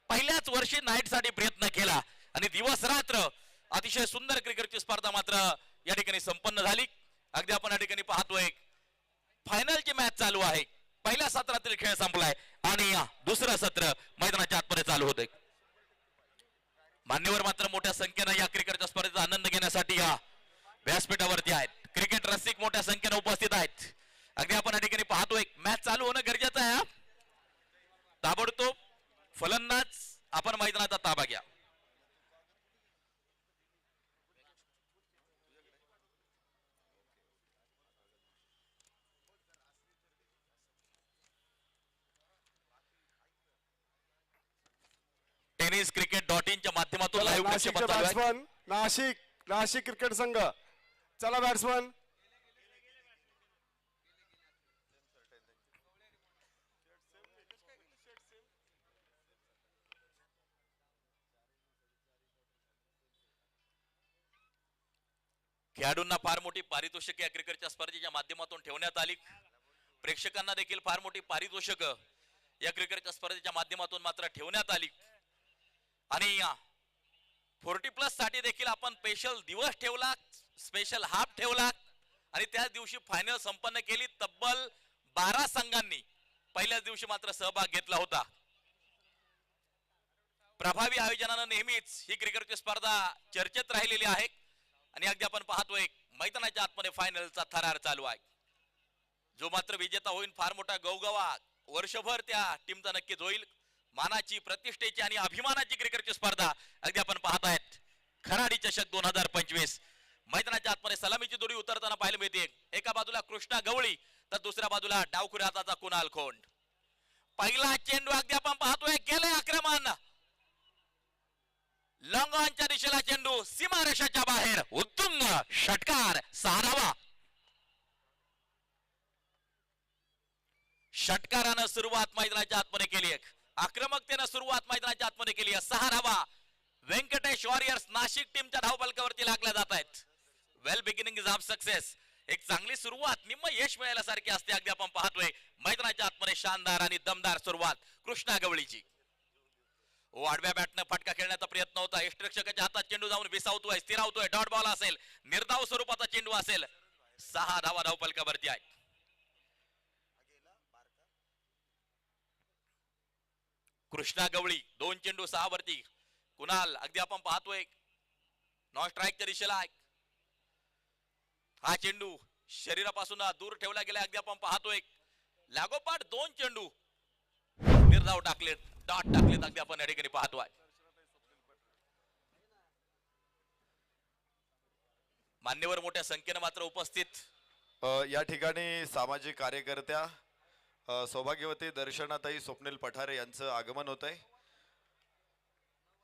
पहिल्याच वर्षी नाईट साठी प्रयत्न केला आणि दिवस रात्र अतिशय सुंदर क्रिकेटची स्पर्धा मात्र या ठिकाणी संपन्न झाली. अगदी आपण या ठिकाणी पाहतोय फायनलची मॅच चालू आहे. पहिल्या सत्रातील खेळ संपलाय आणि दुसरं सत्र मैदानाच्या आतमध्ये चालू होते. मान्यवर मात्र मोठ्या संख्येने या क्रिकेटच्या स्पर्धेचा आनंद घेण्यासाठी या व्यासपीठावरती आहेत. क्रिकेट रसिक मोठ्या संख्येने उपस्थित आहेत. अगदी आपण या ठिकाणी पाहतोय मॅच चालू होणं गरजेचं आहे. ताबडतोब फलंदाज आपण मैदानाचा ताबा घ्या. टेनिस cricket.in च्या माध्यमातून चला, लाईव्ह नाशिकचे प्रक्षेपण चालू आहे. बॅट्समन नाशिक क्रिकेट संघ. चला बॅट्समन. खेळाडूंना फार मोठी पारितोषिक या क्रिकेटच्या स्पर्धेच्या माध्यमातून ठेवण्यात आली. प्रेक्षकांना देखील फार मोठी पारितोषिक या क्रिकेटच्या स्पर्धेच्या माध्यमातून मात्र ठेवण्यात आली. आणि 40+ साठी देखील आपण स्पेशल दिवस ठेवला, स्पेशल हाफ ठेवला आणि त्याच दिवशी फायनल संपन्न केली. तब्बल 12 संघांनी पहिल्याच दिवशी मात्र सहभाग घेतला होता. प्रभावी आयोजनानं नेहमीच ही क्रिकेटची स्पर्धा चर्चेत राहिलेली आहे. आणि अगदी आपण पाहतोय मैदानाच्या आतमध्ये फायनलचा थरार चालू आहे. जो मात्र विजेता होईल फार मोठा गवगवा वर्षभर त्या टीमचा नक्कीच होईल. मानाची, प्रतिष्ठेची आणि अभिमानाची क्रिकेटची स्पर्धा अगदी आपण पाहत आहेत. खराडी चषक 2025 मैदानाच्या आतमध्ये सलामीची जोडी उतरताना पाहायला मिळते. एका बाजूला कृष्णा गवळी तर दुसऱ्या बाजूला डावखुऱ्या हाताचा कुणाल खोंड. पहिला चेंडू अगदी आपण पाहतोय गेले आक्रमण. लॉंग ऑनच्या दिशेला चेंडू सीमारेषाच्या बाहेर उत्तुंग षटकार. 6 धावा. षटकारानं सुरुवात मैदानाच्या आतमध्ये केली. आक्रमकतेनं सुरुवात मैदानाच्या आतमध्ये केली. 6 धावा व्यंकटेश वॉरियर्स नाशिक टीमच्या धावफलकावरती लागल्या जात आहेत. वेल बिगिनिंग इज ऑफ सक्सेस. एक चांगली सुरुवात निम्म यश मिळाल्यासारखी असते. अगदी आपण पाहतोय मैदानाच्या आतमध्ये शानदार आणि दमदार सुरुवात कृष्णा गवळीची. आडव्या बॅटनं फटका खेळण्याचा प्रयत्न होता. यष्टिरक्षकाच्या हातात चेंडू जाऊन विसावतोय, स्थिरावतोय. डॉट बॉल असेल, निर्धाव स्वरूपाचा चेंडू असेल. 6 धावा धावफलकावरती आहे. कृष्णा गवळी 2 चेंडू 6 वरती. कुणाल अगदी आपण पाहतोय नॉन स्ट्राईकच्या दिशेला आहे. हा चेंडू शरीरापासून दूर ठेवला गेला. अगदी आपण पाहतोय लागोपाठ 2 चेंडू निर्धाव टाकलेत, डॉट टाकलेत. अगदी आपण या ठिकाणी पाहतोय. मान्यवर मोठ्या संख्येने मात्र उपस्थित. या ठिकाणी सामाजिक कार्यकर्त्या सौभाग्यवती दर्शनाताई स्वप्नील पठारे यांचं आगमन होत आहे.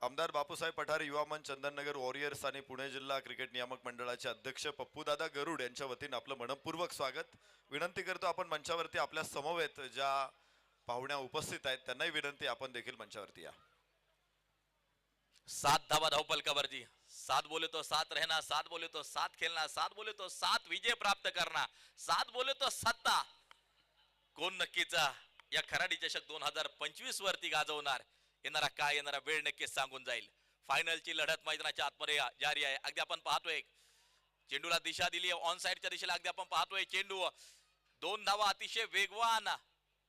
आमदार बापूसाहेब पठारे युवा मंच चंदननगर वॉरियर्स आणि पुणे जिल्हा क्रिकेट नियामक मंडळाचे अध्यक्ष पप्पूदादा गरुड यांच्या वतीने आपलं मनपूर्वक स्वागत. विनंती करतो आपण मंचावरती आपल्या समवेत ज्या पाहुण्या उपस्थित आहेत त्यांनाही विनंती आपण देखील मंचावरती या. सात धावा धावपलकावरती. 7 बोले तो 7 रहना, 7 बोले तो 7 खेलना, 7 बोले तो 7 विजय प्राप्त करना, 7 बोले तो सत्ता. कोण नक्कीच या खराडी चषक 2025 वरती गाजवणार, येणारा काय, येणारा वेळ नक्कीच सांगून जाईल. फायनलची लढत मैदानाच्या आतमध्ये जारी आहे. अगदी आपण पाहतोय चेंडूला दिशा दिली ऑन साइडच्या दिशेला. अगदी आपण पाहतोय चेंडू 2 धावा अतिशय वेगवान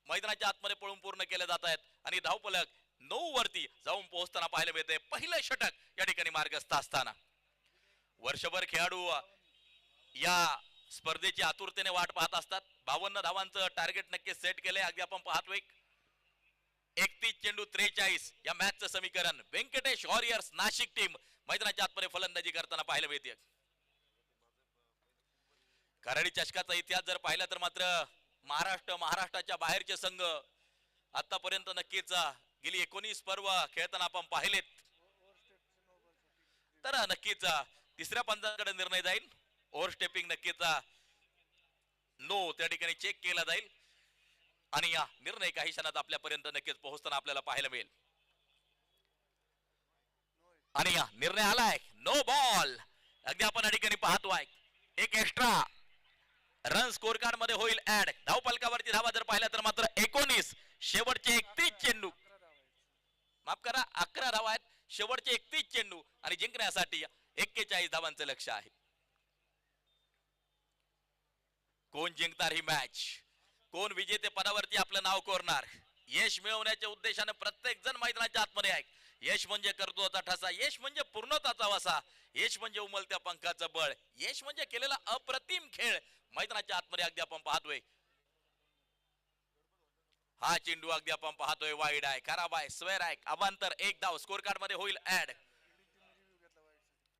मैदानाच्या आतमध्ये पळून पूर्ण केले जात आहेत आणि धावपलक 9 वरती जाऊन पोहोचताना पाहायला मिळते. पहिलं षटक या ठिकाणी मार्गस्थ असताना वर्षभर खेळाडू या स्पर्धेची आतुरतेने वाट पाहत असतात. 52 धावांचं टार्गेट नक्की सेट केलंय. अगदी आपण पाहतोय 31 चेंडू 43 या मॅचचं समीकरण. व्यंकटेश वॉरियर्स नाशिक टीम मैदानाच्या आतमध्ये फलंदाजी करताना पाहायला मिळते. खराडी चषकाचा इतिहास जर पाहिला तर मात्र महाराष्ट्राच्या बाहेरचे संघ आतापर्यंत नक्कीच गेली 19 पर्व खेळताना आपण पाहिलेत. तर नक्कीच तिसऱ्या पंचांकडे निर्णय जाईल. ओव्हरस्टेपिंग नक्कीच नो त्या ठिकाणी चेक केला जाईल आणि या निर्णय काही क्षणात आपल्यापर्यंत नक्कीच पोहोचताना आपल्याला पाहायला मिळेल. आणि या निर्णय आलाय नो बॉल. अगदी आपण या ठिकाणी पाहतोय एक एक्स्ट्रा रन स्कोर कार्ड मध्ये होईल ऍड. धावपलकावरती धावा जर पाहिल्या तर मात्र 19. शेवटचे 31 चेंडू, माफ करा 11 धावा आहेत. शेवटचे 31 चेंडू आणि जिंकण्यासाठी 41 धावांचं लक्ष आहे. कोण जिंकणार ही मॅच, कोण विजेते पदावरती आपलं नाव कोरणार. यश मिळवण्याच्या उद्देशाने प्रत्येक जण मैदानाच्या आतमध्ये आहे. यश म्हणजे कर्तृत्वाचा ठसा, यश म्हणजे पूर्णताचा वसा, यश म्हणजे उमलत्या पंखाचं बळ, यश म्हणजे केलेला अप्रतिम खेळ मैदानाच्या आतमध्ये अगदी आपण पाहतोय. हा चेंडू अगदी आपण पाहतोय वाईड आहे, खराब आहे, स्वेर आहे, अवांतर. 1 धाव स्कोर कार्ड मध्ये होईल ऍड.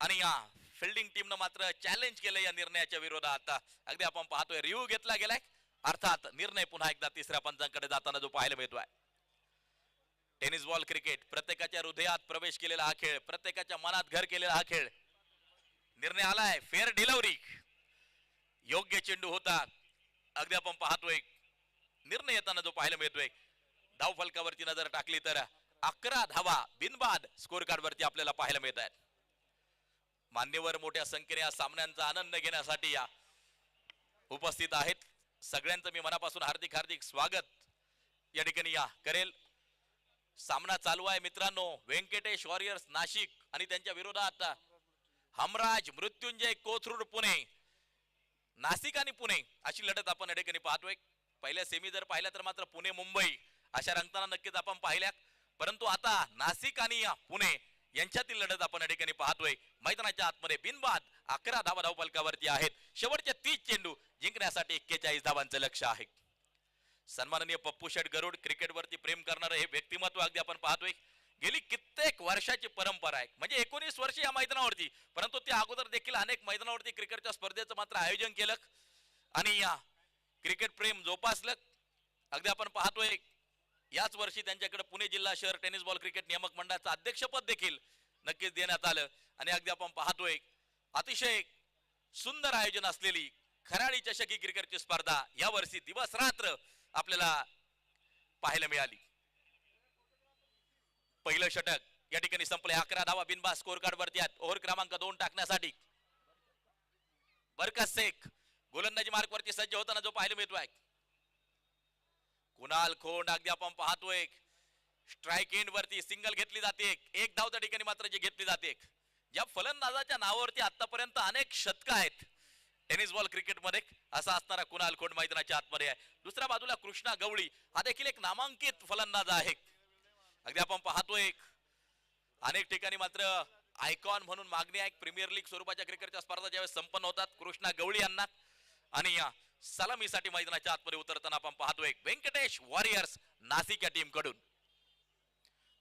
आणि या फिल्डिंग टीमनं मात्र चॅलेंज केलं या निर्णयाच्या विरोधात. अगदी आपण पाहतोय रिव्ह्यू घेतला गेलाय. अर्थात निर्णय पुन्हा एकदा तिसऱ्या पंचांकडे जाताना जो पाहायला मिळतोय. टेनिस बॉल क्रिकेट प्रत्येकाच्या हृदयात प्रवेश केलेला हा खेळ, प्रत्येकाच्या मनात घर केलेला हा खेळ. निर्णय आलाय फेअर डिलिव्हरी, योग्य चेंडू होता. अगदी आपण पाहतोय निर्णय येताना जो पाहायला मिळतोय. धाव फलकावरती नजर टाकली तर 11 धावा बिनबाद स्कोर कार्ड वरती आपल्याला पाहायला मिळत आहेत. मान्यवर मोठ्या संख्येने या सामन्यांचा आनंद घेण्यासाठी या उपस्थित आहेत. सगळ्यांचं मी मनापासून हार्दिक हार्दिक स्वागत या ठिकाणी या करेल. सामना चालू आहे मित्रांनो. व्यंकटेश वॉरियर्स नाशिक आणि त्यांच्या विरोधात हमराज मृत्युंजय कोथरूड पुणे. नाशिक आणि पुणे अशी लढत आपण या ठिकाणी पाहतोय. पहिल्या सेमी जर पाहिल्या तर मात्र पुणे मुंबई अशा रंगताना नक्कीच आपण पाहिल्या, परंतु आता नाशिक आणि पुणे यांच्यातील लढत आपण या ठिकाणी पाहतोय. मैदानाच्या आतमध्ये बिनबाद 11 धावा धावपलकावरती आहेत. शेवटचे 30 चेंडू जिंकण्यासाठी 41 धावांचं लक्ष आहे. सन्माननीय पप्पू शेठ गरुड क्रिकेटवरती प्रेम करणारं हे व्यक्तिमत्व अगदी आपण पाहतोय. गेली कित्येक वर्षाची परंपरा आहे, म्हणजे 19 वर्ष या मैदानावरती, परंतु त्या अगोदर देखील अनेक मैदानावरती क्रिकेटच्या स्पर्धेचं मात्र आयोजन केलं आणि या क्रिकेट प्रेम जोपासलं. अगदी आपण पाहतोय याच वर्षी त्यांच्याकडे पुणे जिल्हा शहर टेनिस बॉल क्रिकेट नियामक मंडळाचं अध्यक्षपद देखील नक्कीच देण्यात आलं आणि अगदी आपण पाहतोय अतिशय सुंदर आयोजन असलेली खराडी चषकी क्रिकेटची स्पर्धा या वर्षी दिवस रात्र आपल्याला पाहायला मिळाली. पहिलं षटक या ठिकाणी संपले. 11 धावा बिनबाद स्कोर कार्ड वरती आहेत. ओव्हर क्रमांक 2 टाकण्यासाठी बरकत शेख गोलंदाजी मार्क वरती सज्ज होताना जो पाहायला मिळतोय. कुणाल खोंड अगदी आपण पाहतोय स्ट्राइक एंड वरती सिंगल घेतली जाते. 1 धाव त्या ठिकाणी मात्र जी घेतली जाते. या फलंदाजाच्या नावावरती आतापर्यंत अनेक शतक आहेत टेनिस बॉल क्रिकेटमध्ये, असा असणारा कुणाल खोंड मैदानाच्या आतमध्ये आहे. दुसऱ्या बाजूला कृष्णा गवळी हा देखील एक नामांकित फलंदाज आहे. अगदी आपण पाहतोय अनेक ठिकाणी मात्र आयकॉन म्हणून मागणी आहे. प्रीमियर लीग स्वरूपाच्या क्रिकेटच्या स्पर्धा ज्यावेळेस संपन्न होतात कृष्णा गवळी यांना आणि या सलामीसाठी मैदानाच्या आतमध्ये उतरताना आपण पाहतोय व्यंकटेश वॉरियर्स नाशिक या टीम कडून.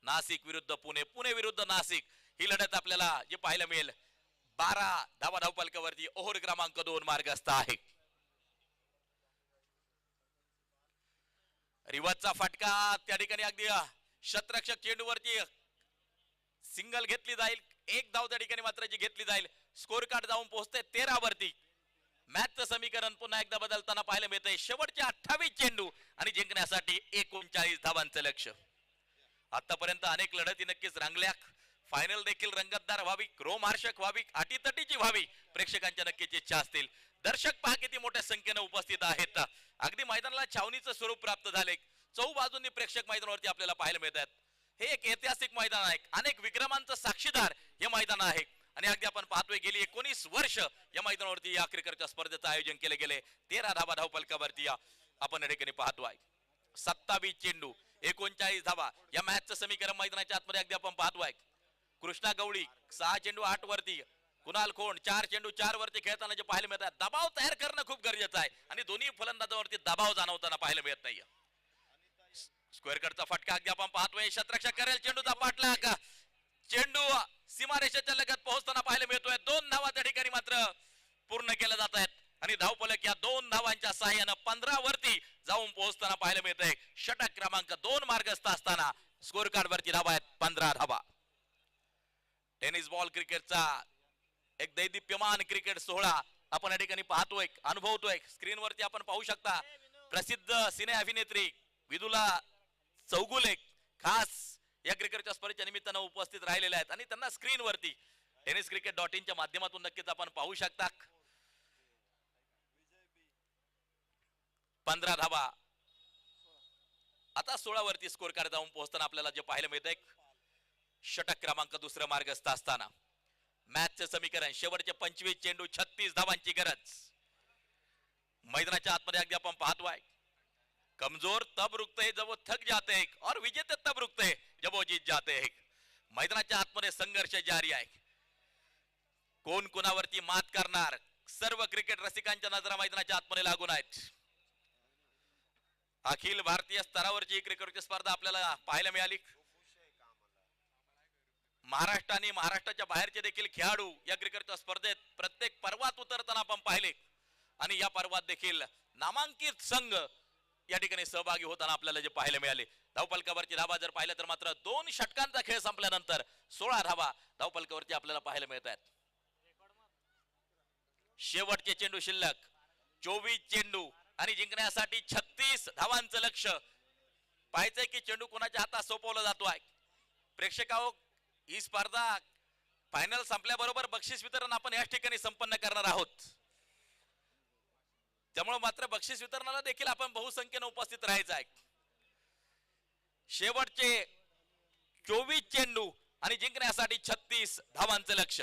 नाशिक विरुद्ध पुणे, पुणे विरुद्ध नाशिक ही लढत आपल्याला जे पाहायला मिळेल. 12 धावा धावपलकावरती ओव्हर क्रमांक 2 मार्गस्थ आहे. रिवर्सचा फटका त्या ठिकाणी अगदी शतरक्षक चेंडूवरती सिंगल घेतली जाईल. 1 धाव त्या ठिकाणी मात्र जी घेतली जाईल. स्कोर कार्ड जाऊन पोहोचते 13 वरती. मॅचचं समीकरण पुन्हा एकदा बदलताना पाहायला मिळतंय. शेवटचे 28 चेंडू आणि जिंकण्यासाठी 39 धावांचं लक्ष. आतापर्यंत अनेक लढती नक्कीच रंगल्या. फायनल देखील रंगतदार व्हावी, रोमहर्षक व्हावी, अटीतटीची व्हावी, प्रेक्षकांच्या नक्कीच इच्छा असतील. दर्शक पहा किती मोठ्या संख्येने उपस्थित आहेत. अगदी मैदानाला छावणीचं स्वरूप प्राप्त झाले. चौबाजूंनी प्रेक्षक मैदानावरती आपल्याला पाहायला मिळतात. हे एक ऐतिहासिक मैदान आहे. अनेक विक्रमांचं साक्षीदार हे मैदान आहे. आणि अगदी आपण पाहतोय गेली 19 वर्ष या मैदानावरती या क्रिकेटच्या स्पर्धेचं आयोजन केले गेले. 13 धावा धावफलकावरती आपण या ठिकाणी पाहतोय. 27 चेंडू 39 धावा या मॅचचं समीकरण मैदानाच्या आतमध्ये अगदी आपण पाहतोय. कृष्णा गवळी 6 चेंडू 8 वरती, कुणाल खोंड 4 चेंडू 4 वरती खेळताना जे पाहायला मिळतात. दबाव तयार करणं खूप गरजेचं आहे आणि दोन्ही फलंदाजांवरती दबाव जाणवताना पाहायला मिळत नाही. स्क्वेअर कटचा फटका अगदी आपण पाहतोय. शतरक्षक करेल चेंडूचा पाठलाग, चेंडू सीमारेषेच्या लगत पोहोचताना पाहायला मिळतोय. 2 धावा त्या ठिकाणी मात्र पूर्ण केल्या जात आहेत आणि धावफलक या 2 धावांच्या साह्यानं 15 वरती जाऊन पोहोचताना पाहायला मिळतंय. षटक क्रमांक 2 मार्गस्थ असताना स्कोर कार्ड वरती धावा आहेत 15 धावा. टेनिस बॉल क्रिकेटचा एक दैदिप्यमान क्रिकेट सोहळा आपण या ठिकाणी पाहतोय, अनुभवतोय. स्क्रीनवरती आपण पाहू शकता प्रसिद्ध सिने अभिनेत्री विदुला चौगुले खास या क्रिकेटच्या स्पर्धेच्या निमित्तानं उपस्थित राहिलेल्या आहेत आणि त्यांना स्क्रीनवरती tenniscricket.in च्या माध्यमातून नक्कीच आपण पाहू शकता. 15 धावा आता 16 वरती स्कोर कार्ड जाऊन पोहोचताना आपल्याला जे पाहायला मिळतंय. षटक क्रमांक 2 मार्गस्थ असताना मॅचचं समीकरण शेवटचे 25 चेंडू 36 धावांची गरज. मैदानाच्या आतमध्ये अगदी आपण पाहतोय. कमजोर तब रुकते हैं जब वो थक जाते हैं और विजेते तब रुकते हैं जब वो जीत जाते हैं. मैदानाच्या आतमध्ये संघर्ष जारी आहे. कोण कोणावरती मात करणार, सर्व क्रिकेट रसिकांच्या नजरा मैदानाच्या आतमध्ये लागून आहेत. अखिल भारतीय स्तरावरची क्रिकेटची स्पर्धा आपल्याला पाहायला मिळाली. महाराष्ट्र आणि महाराष्ट्राच्या बाहेरचे देखील खेळाडू या क्रिकेटच्या स्पर्धेत प्रत्येक पर्वात उतरताना आपण पाहिले आणि या पर्वात देखील नामांकित संघ या ठिकाणी सहभागी होताना आपल्याला जे पाहायला मिळाले. धावफलकावरची धावा जर पाहिलं तर मात्र 2 षटकांचा खेळ संपल्यानंतर 16 धावा धावफलकावरती आपल्याला पाहायला मिळत आहेत. शेवटचे चेंडू शिल्लक 24 चेंडू आणि जिंकण्यासाठी 36 धावांचं लक्ष. पाहायचंय की चेंडू कोणाच्या हातात सोपवला जातोय. प्रेक्षकांनो, ही स्पर्धा फायनल संपल्याबरोबर बक्षीस वितरण आपण याच ठिकाणी संपन्न करणार आहोत. त्यामुळे मात्र बक्षीस वितरणाला देखील आपण बहुसंख्येने उपस्थित राहायचं आहे. शेवटचे 24 चेंडू आणि जिंकण्यासाठी 36 धावांचं लक्ष.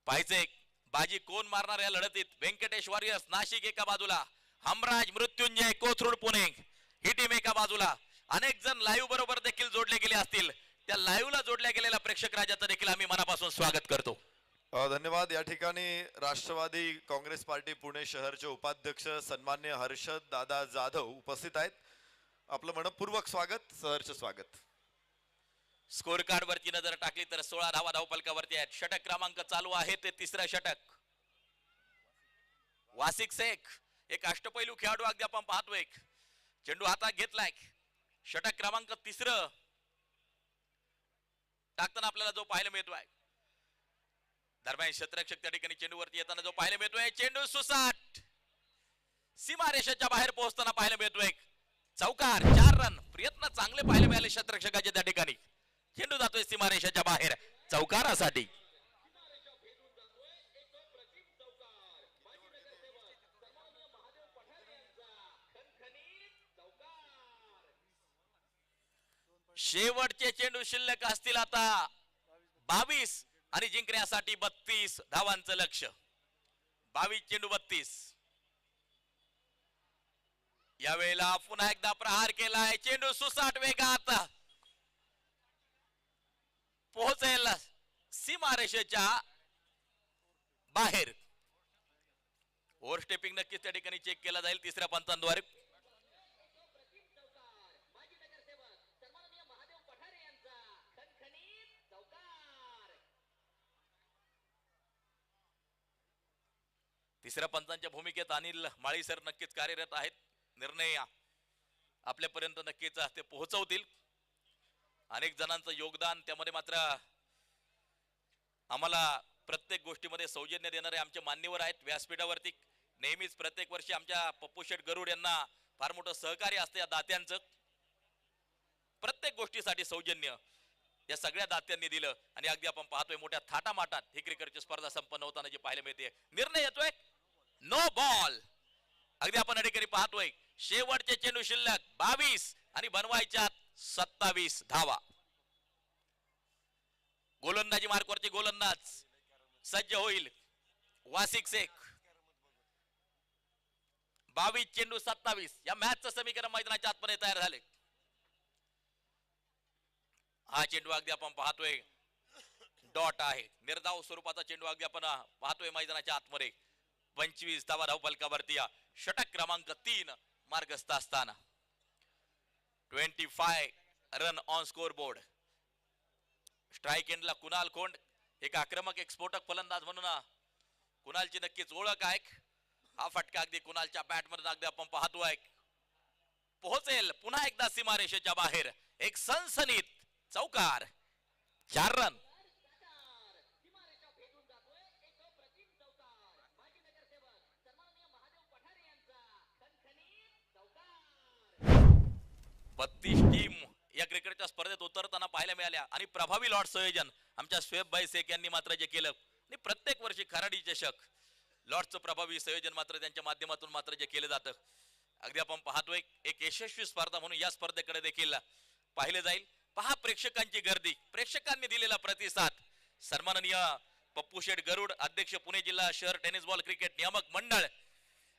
पाहिजे बाजी कोण मारणार या लढतीत. व्यंकटेश वॉरियर्स नाशिक एका बाजूला, हमराज मृत्युंजय कोथरूड पुणे ही टीम एका बाजूला. अनेक जण लाईव्ह बरोबर देखील जोडले गेले असतील. त्या लाईव्हला जोडल्या गेलेल्या प्रेक्षक राजाचं देखील आम्ही मनापासून स्वागत करतो. धन्यवाद. या ठिकाणी राष्ट्रवादी काँग्रेस पार्टी पुणे शहरचे उपाध्यक्ष सन्मान्य हर्षद दादा जाधव उपस्थित आहेत. आपलं मनपूर्वक स्वागत, सहर्ष स्वागत. स्कोर कार्ड वरती नजर टाकली तर 16 धावा धावफलकावरती आहेत. षटक क्रमांक चालू आहे ते 3रं षटक. वासिक शेख एक अष्टपैलू खेळाडू अगदी आपण पाहतोय. चेंडू हातात घेतलाय. षटक क्रमांक 3 टाकताना आपल्याला जो पाहायला मिळतोय. दरम्यान क्षेत्ररक्षक त्या ठिकाणी चेंडूवरती येताना जो पाहायला मिळतोय. चेंडू सुसाट सीमारेषेच्या बाहेर पोहोचताना पाहायला मिळतोय. चौकार, 4 रन. प्रयत्न चांगले पाहायला मिळाले क्षेत्ररक्षकाचे त्या ठिकाणी. चेंडू जातोय सीमारेषेच्या बाहेर चौकारासाठी. शेवटचे चेंडू शिल्लक असतील आता 22 आणि जिंकण्यासाठी 32 धावांचं लक्ष. 22 चेंडू 32. यावेळेला पुन्हा एकदा प्रहार केलाय. चेंडू सुसाट वेगात पोहोचेल सीमारेषेच्या बाहेर. ओव्हरस्टेपिंग नक्कीच त्या ठिकाणी चेक केला जाईल 3ऱ्या पंचांद्वारे. तिसऱ्या पंचांच्या भूमिकेत अनिल माळी सर नक्कीच कार्यरत आहेत. निर्णय आपल्यापर्यंत नक्कीच ते पोहोचवतील. अनेक जणांचं योगदान त्यामध्ये मात्र आम्हाला प्रत्येक गोष्टीमध्ये सौजन्य देणारे आमचे मान्यवर आहेत व्यासपीठावरती. नेहमीच प्रत्येक वर्षी आमच्या पप्पू शेठ गरुड यांना फार मोठं सहकार्य असतं या दात्यांचं. प्रत्येक गोष्टीसाठी सौजन्य या सगळ्या दात्यांनी दिलं आणि अगदी आपण पाहतोय मोठ्या थाटामाटात ही क्रिकेटची स्पर्धा संपन्न होताना जे पाहायला मिळते. निर्णय येतोय नो बॉल. अगदी आपण या ठिकाणी पाहतोय शेवटचे चेंडू शिल्लक 22 आणि बनवायच्या 27 धावा. गोलंदाजी मार्कवरचे गोलंदाज सज्ज होईल. वासिक शेख. 22 चेंडू 27 या मॅचचं समीकरण मैदानाच्या आतमध्ये तयार झाले. हा चेंडू अगदी आपण पाहतोय डॉट आहे. निर्धाव स्वरूपाचा चेंडू अगदी आपण पाहतोय मैदानाच्या आतमध्ये. 25 धावा धावफलकावरती षटक क्रमांक 3 मार्गस्थ असताना 25 run on score board. Strike एंडला कुणाल खोंड एक आक्रमक एक स्फोटक फलंदाज म्हणून कुणालची नक्कीच ओळख आहे. हा फटका अगदी कुणालच्या बॅटमधून अगदी आपण पाहतोय पोहोचेल पुन्हा एकदा सीमारेषेच्या बाहेर. एक सनसनीत चौकार. 4 रन. बत्तीस टीम या क्रिकेटच्या स्पर्धेत उतरताना पाहायला मिळाल्या आणि प्रभावी लॉट संयोजन आमच्या स्वेबभाई शेख यांनी मात्र जे केलं आणि प्रत्येक वर्षी खराडी चषक लॉटचं प्रभावी संयोजन मात्र त्यांच्या माध्यमातून मात्र जे केलं जातं. अगदी आपण पाहतोय एक यशस्वी स्पर्धा म्हणून या स्पर्धेकडे देखील पाहिले जाईल. पहा प्रेक्षकांची गर्दी, प्रेक्षकांनी दिलेला प्रतिसाद. सन्माननीय पप्पू शेठ गरुड अध्यक्ष पुणे जिल्हा शहर टेनिस बॉल क्रिकेट नियामक मंडळ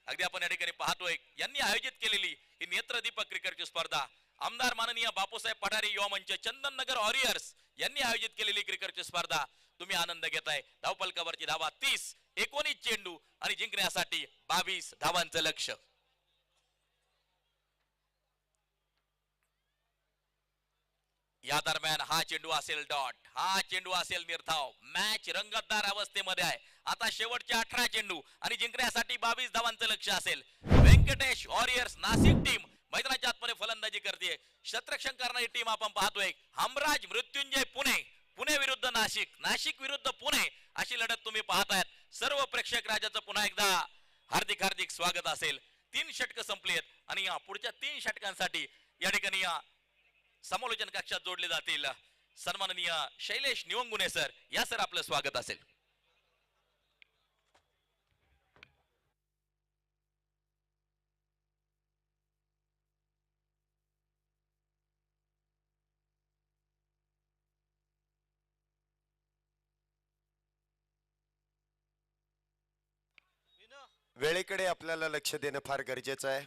अगदी आपण या ठिकाणी पाहतोय यांनी आयोजित केलेली ही नेत्रदीपक क्रिकेटची स्पर्धा. आमदार माननीय बापूसाहेब पठारे युवा मंच चंदननगर वॉरियर्स यांनी आयोजित केलेली क्रिकेटची स्पर्धा तुम्ही आनंद घेताय. धावफलकावरची धावा 30. 19 चेंडू आणि जिंकण्यासाठी 22 धावांचं लक्ष्य. या दरम्यान हा चेंडू असेल डॉट. हा चेंडू असेल निर्धाव. मॅच रंगतदार अवस्थेमध्ये आहे. आता शेवटचे 18 चेंडू आणि जिंकण्यासाठी 22 धावांचं लक्ष असेल. व्यंकटेश वॉरियर्स नाशिक टीम मैदानाच्या आतमध्ये फलंदाजी करते. शतरक्षण करणारी टीम आपण पाहतोय हमराज मृत्युंजय पुणे. पुणे विरुद्ध नाशिक, नाशिक विरुद्ध पुणे अशी लढत तुम्ही पाहतायत. सर्व प्रेक्षक राजाचं पुन्हा एकदा हार्दिक हार्दिक स्वागत असेल. 3 षटक संपली आहेत आणि पुढच्या 3 षटकांसाठी या ठिकाणी समालोचन कक्षात जोडले जातील. सन्माननीय शैलेश निवंगुने सर या सर आपलं स्वागत असेल. वेळेकडे आपल्याला लक्ष देणं फार गरजेचं आहे.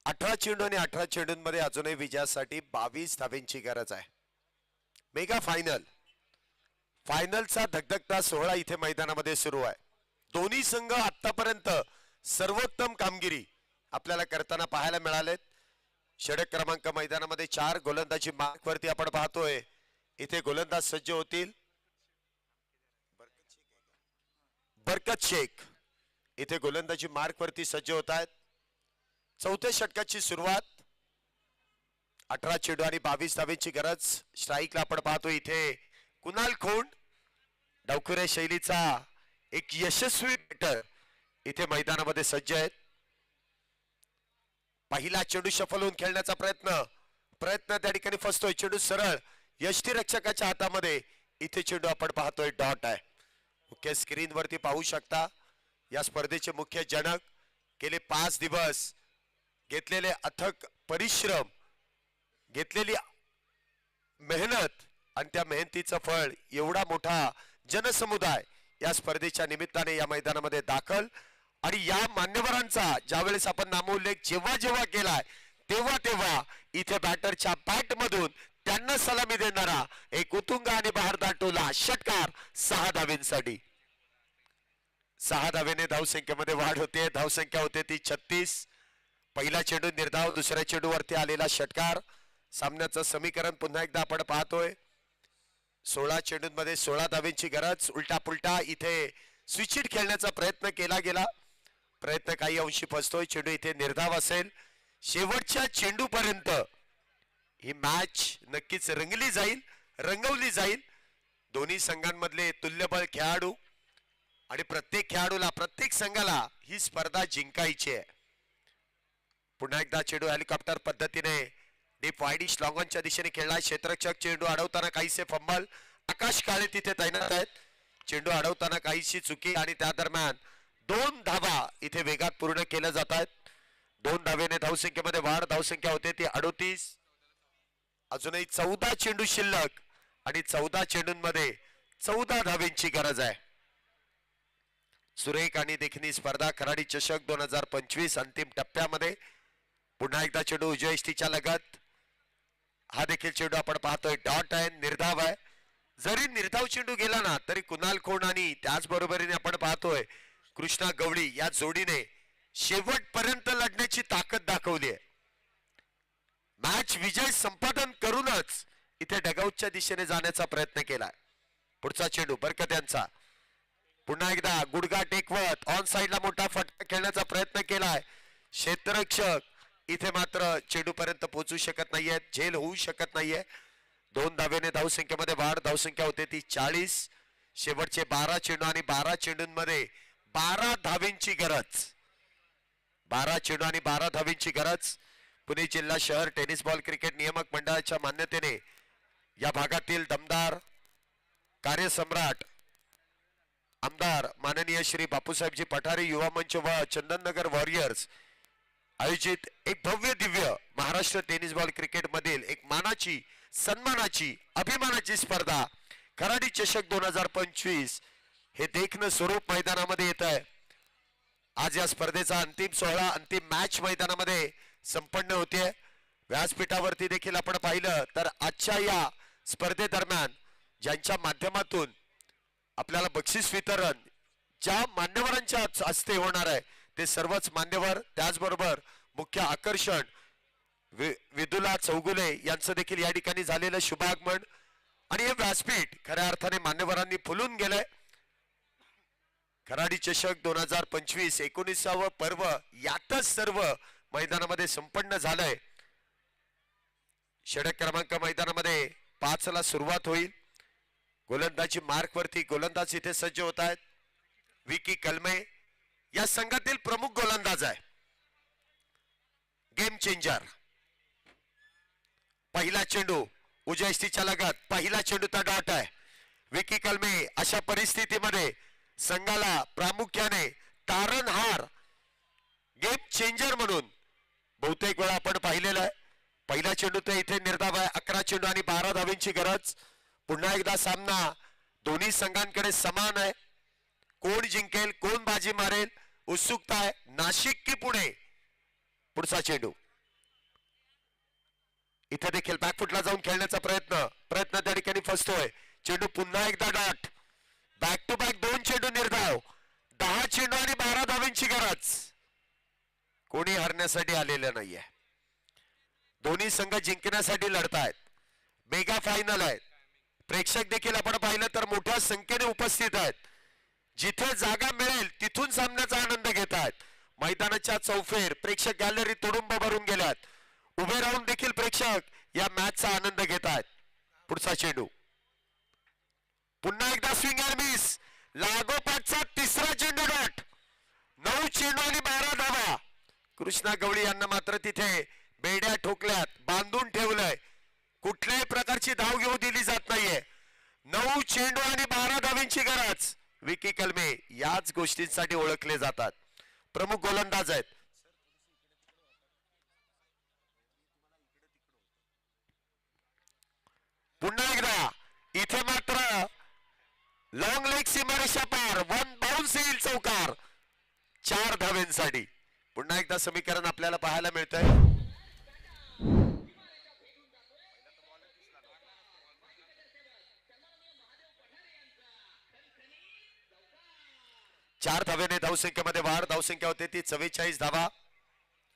18 चेंडू आणि 18 चेंडूंमध्ये अजूनही विजयासाठी 22 धाब्यांची गरज आहे. मेगा फायनल फायनलचा धगधगता सोहळा इथे मैदानामध्ये सुरू आहे. दोन्ही संघ आतापर्यंत सर्वोत्तम कामगिरी आपल्याला करताना पाहायला मिळालेत. षटक क्रमांक मैदानामध्ये 4 गोलंदाजी मार्कवरती आपण पाहतोय. इथे गोलंदाज सज्ज होतील. बरकत शेख इथे गोलंदाजी मार्कवरती सज्ज होत आहेत. चौथ्या षटकाची सुरुवात. 18 चेंडू आणि 22 धावेची गरज. स्ट्राईकला आपण पाहतो इथे कुणाल खोंड डावखुऱ्या शैलीचा एक यशस्वी बॅटर इथे मैदानामध्ये सज्ज आहेत. पहिला चेंडू सफल होऊन खेळण्याचा प्रयत्न त्या ठिकाणी फसतोय. चेंडू सरळ यष्टीरक्षकाच्या हातामध्ये. इथे चेंडू आपण पाहतोय डॉट आहे. मुख्य स्क्रीन वरती पाहू शकता या स्पर्धेचे मुख्य जनक गेले 5 दिवस घेतलेले अथक परिश्रम, घेतलेली मेहनत आणि त्या मेहनतीचं फळ एवढा मोठा जनसमुदाय या स्पर्धेच्या निमित्ताने या मैदानामध्ये दाखल. आणि या मान्यवरांचा ज्यावेळेस आपण नामोल्लेख जेव्हा जेव्हा केलाय तेव्हा इथे बॅटरच्या बॅट मधून त्यांना सलामी देणारा एक उत्तुंग आणि बहारदार टोला. षटकार 6 धावेंसाठी. 6 धावेने धावसंख्येमध्ये वाढ होते. धावसंख्या होते ती 36. पहिला चेंडू निर्धाव, दुसऱ्या चेंडूवरती आलेला षटकार. सामन्याचं समीकरण पुन्हा एकदा आपण पाहतोय. 16 चेंडूंमध्ये 16 धावेंची गरज. उलटा पुलटा इथे स्विचिट खेळण्याचा प्रयत्न केला गेला. प्रयत्न काही अंशी फसतोय. चेंडू इथे निर्धाव असेल. शेवटच्या चेंडूपर्यंत ही मॅच नक्कीच रंगवली जाईल. दोन्ही संघांमधले तुल्यबळ खेळाडू आणि प्रत्येक खेळाडूला, प्रत्येक संघाला ही स्पर्धा जिंकायची आहे. पुन्हा एकदा चेंडू हेलिकॉप्टर पद्धतीने डीप वाईडिश लॉंग ऑनच्या दिशेने खेळला क्षेत्ररक्षक चेंडू अडवताना काहीसे फंबल. आकाश काळे तिथे तैनात आहेत. चेंडू अडवताना काहीशी चुकी आणि त्या दरम्यान 2 धावा इथे वेगात पूर्ण केल्या जात आहेत. 2 धावेने धावसंख्येमध्ये वाढ. धावसंख्या होते ती 38. अजूनही 14 चेंडू शिल्लक आणि 14 चेंडूंमध्ये 14 धावेंची गरज आहे. सुरेख आणि देखणी स्पर्धा खराडी चषक 2025 अंतिम टप्प्यामध्ये. पुन्हा एकदा चेंडू उजव्या इष्टीच्या लगत. हा देखील चेंडू आपण पाहतोय डॉट आहे, निर्धाव आहे. जरी निर्धाव चेंडू गेला ना तरी कुणाल खोंड आणि त्याचबरोबरीने आपण पाहतोय कृष्णा गवळी या जोडीने शेवटपर्यंत लढण्याची ताकद दाखवली आहे. मॅच विजय संपादन करूनच इथे डगआउटच्या दिशेने जाण्याचा प्रयत्न केलाय. पुढचा चेंडू बरकत यांचा. पुन्हा एकदा गुडघा टेकवत ऑन साइडला मोठा फटका खेळण्याचा प्रयत्न केलाय. क्षेत्ररक्षक इथे मात्र चेंडू पर्यंत पोहोचू शकत नाहीये, झेल होऊ शकत नाहीये. 2 धावेने धावसंख्येमध्ये वाढ. धावसंख्या होते ती 40. शेवटचे 12 चेंडू आणि 12 चेंडूंमध्ये 12 धावेंची गरज. 12 चेंडू आणि 12 धावेंची गरज. पुणे जिल्हा शहर टेनिस बॉल क्रिकेट नियामक मंडळाच्या मान्यतेने या भागातील दमदार कार्यसम्राट आमदार माननीय श्री बापूसाहेबजी पठारे युवा मंच व चंदननगर वॉरियर्स आयोजित एक भव्य Divya Maharashtra tennis ball cricket मधील एक मानाची, सन्मानाची, अभिमानाची स्पर्धा खराडी चषक 2025 हे देखणं स्वरूप मैदानामध्ये येत आहे. आज या स्पर्धेचा अंतिम सोहळा अंतिम मॅच मैदानामध्ये संपन्न होते. व्यासपीठावरती देखील आपण पाहिलं तर आजच्या या स्पर्धेदरम्यान ज्यांच्या माध्यमातून आपल्याला बक्षीस वितरण ज्या मान्यवरांच्या हस्ते होणार आहे ते सर्वच मान्यवर, त्याचबरोबर मुख्य आकर्षण विदुला चौगुले यांचं देखील या ठिकाणी झालेलं शुभागमन. आणि हे व्यासपीठ खऱ्या अर्थाने मान्यवरांनी फुलून गेलंय. खराडी चषक 2025 19वे पर्व यातच सर्व मैदानामध्ये संपन्न झालंय. षटक क्रमांक मैदानामध्ये 5 ला सुरुवात होईल. गोलंदाजी मार्क वरती गोलंदाज इथे सज्ज होत आहेत. विकी कलमे या संघातील प्रमुख गोलंदाज आहे. Game changer. पहिला चेंडू उजव्या इष्टीच्या लगत. पहिला चेंडूचा डॉट आहे. विकी कलमे अशा परिस्थितीमध्ये संघाला प्रामुख्याने तारणहार, गेम चेंजर म्हणून बहुतेक वेळा आपण पाहिलेलं आहे. पहिला चेंडू तर इथे निर्धाव आहे. 11 चेंडू आणि 12 धावेंची गरज. पुन्हा एकदा सामना दोन्ही संघांकडे समान आहे. कोण जिंकेल, कोण बाजी मारेल, उत्सुकता आहे. नाशिक की पुणे. पुढचा चेंडू इथे देखील बॅकफुटला जाऊन खेळण्याचा प्रयत्न त्या ठिकाणी फसतोय. चेंडू पुन्हा एकदा डॉट. बॅक टू बॅक 2 चेंडू निर्धाव. 10 चेंडू आणि 12 धावेंची गरज. कोणी हरण्यासाठी आलेलं नाहीये. दोन्ही संघ जिंकण्यासाठी लढतायत. मेगा फायनल आहे. प्रेक्षक देखील आपण पाहिलं तर मोठ्या संख्येने उपस्थित आहेत. जिथे जागा मिळेल तिथून सामन्याचा आनंद घेत आहेत. मैदानाच्या चौफेर प्रेक्षक गॅलरी तुडुंब भरून गेल्यात. उभे राहून देखील प्रेक्षक या मॅचचा आनंद घेत आहेत. पुढचा चेंडू पुन्हा एकदा स्विंग अँड मिस. लागोपाठचा तिसरा चेंडू डॉट. 9 चेंडू आणि 12 धावा. कृष्णा गवळी यांना मात्र तिथे बेड्या ठोकल्यात, बांधून ठेवलंय. कुठल्याही प्रकारची धाव घेऊ दिली जात नाहीये. 9 चेंडू आणि 12 धावेंची गरज. विकी कलमे याच गोष्टींसाठी ओळखले जातात. प्रमुख गोलंदाज आहेत. पुन्हा एकदा इथे मात्र लॉंग लेग सीमारेषा पार. 1 बाउन्स येईल चौकार 4 धावेंसाठी. पुन्हा एकदा समीकरण आपल्याला पाहायला मिळतंय. चार धावेने धावसंख्येमध्ये वाढ. धावसंख्या होते ती 44 धावा.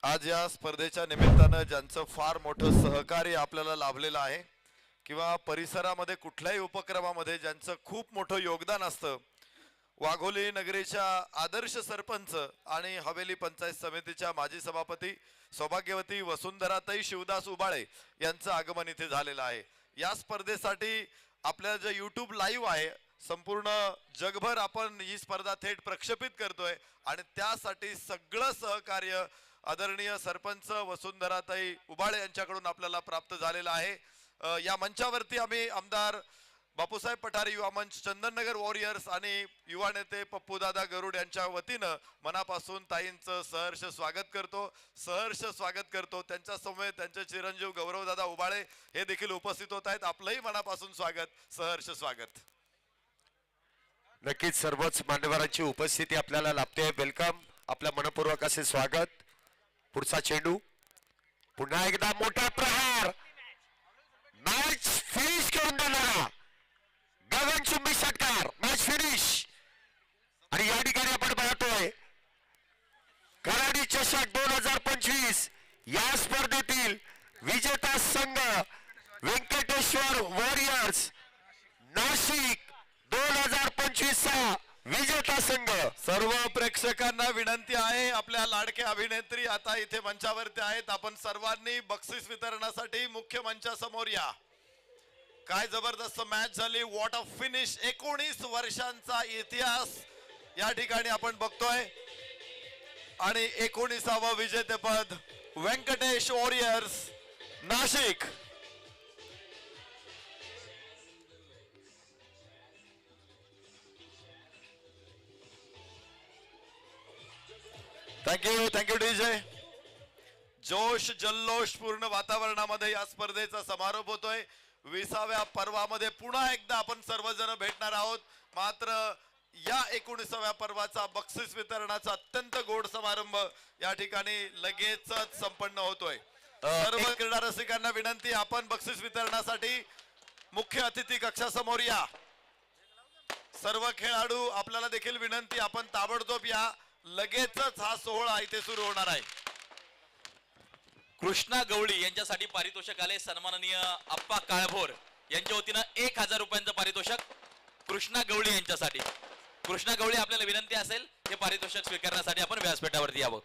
आज या स्पर्धेच्या निमित्तानं ज्यांचं फार मोठं सहकार्य आपल्याला लाभलेलं आहे किंवा परिसरामध्ये कुठल्याही उपक्रमामध्ये ज्यांचं खूप मोठं योगदान असतं, वाघोली नगरीच्या आदर्श सरपंच आणि हवेली पंचायत समितीच्या माजी सभापती सौभाग्यवती वसुंधराताई शिवदास उबाळे यांचं आगमन इथे झालेलं आहे. या स्पर्धेसाठी आपल्या जे YouTube लाईव्ह आहे संपूर्ण जगभर आपण ही स्पर्धा थेट प्रक्षेपित करतोय आणि त्यासाठी सगळं सहकार्य आदरणीय सरपंच वसुंधराताई उबाळे यांच्याकडून आपल्याला प्राप्त झालेला आहे. या मंचावरती आम्ही आमदार बापूसाहेब पठारे युवा मंच चंदननगर वॉरियर्स आणि युवा नेते पप्पूदादा गरुड यांच्या वतीनं मनापासून ताईंचं सहर्ष स्वागत करतो. त्यांच्या समवेत त्यांचे चिरंजीव गौरवदादा उबाळे हे देखील उपस्थित होत आहेत. आपलंही मनापासून सहर्ष स्वागत. नक्कीच सर्वच मान्यवरांची उपस्थिती आपल्याला लाभते. वेलकम, आपल्या मनपूर्वक असे स्वागत. पुढचा चेंडू पुन्हा एकदा मोठा प्रहार, मॅच फिनिश करून देणारा गगनचुंबी षटकार, मॅच फिनिश. आणि या ठिकाणी आपण पाहतोय कराडी चषक 2025 या स्पर्धेतील विजेता संघ व्यंकटेश्वर वॉरियर्स नाशिक 2025 चा विजेता संघ. सर्व प्रेक्षकांना विनंती आहे, आपल्या लाडक्या अभिनेत्री आता इथे मंचावरती आहेत. आपण सर्वांनी बक्षीस वितरणासाठी मुख्य मंचासमोर या. काय जबरदस्त मॅच झाली, व्हॉट अ फिनिश. 19 वर्षांचा इतिहास या ठिकाणी आपण बघतोय आणि 19वा विजेतेपद Venkatesh warriors Nashik. Thank you DJ. जोश जल्लोष पूर्ण वातावरणामध्ये या स्पर्धेचा समारोप होतोय. 20व्या पर्वामध्ये पुन्हा एकदा आपण सर्वजण भेटणार आहोत. मात्र या 19व्या पर्वाचा बक्षीस वितरणाचा अत्यंत गोड समारंभ या ठिकाणी लगेचच संपन्न होतोय. सर्व क्रीडा रसिकांना विनंती, आपण बक्षीस वितरणासाठी मुख्य अतिथी कक्षासमोर या. सर्व खेळाडू आपल्याला देखील विनंती, आपण ताबडतोब या. लगेचच हा सोहळा इथे सुरू होणार आहे. कृष्णा गवळी यांच्यासाठी पारितोषिक आले. सन्माननीय अप्पा काळभोर यांच्या वतीनं 1000 रुपयांचं पारितोषिक कृष्णा गवळी यांच्यासाठी. कृष्णा गवळी, आपल्याला विनंती असेल हे पारितोषिक स्वीकारण्यासाठी आपण व्यासपीठावरती यावं.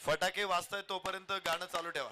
फटाके वाजतायत तोपर्यंत गाणं चालू ठेवा.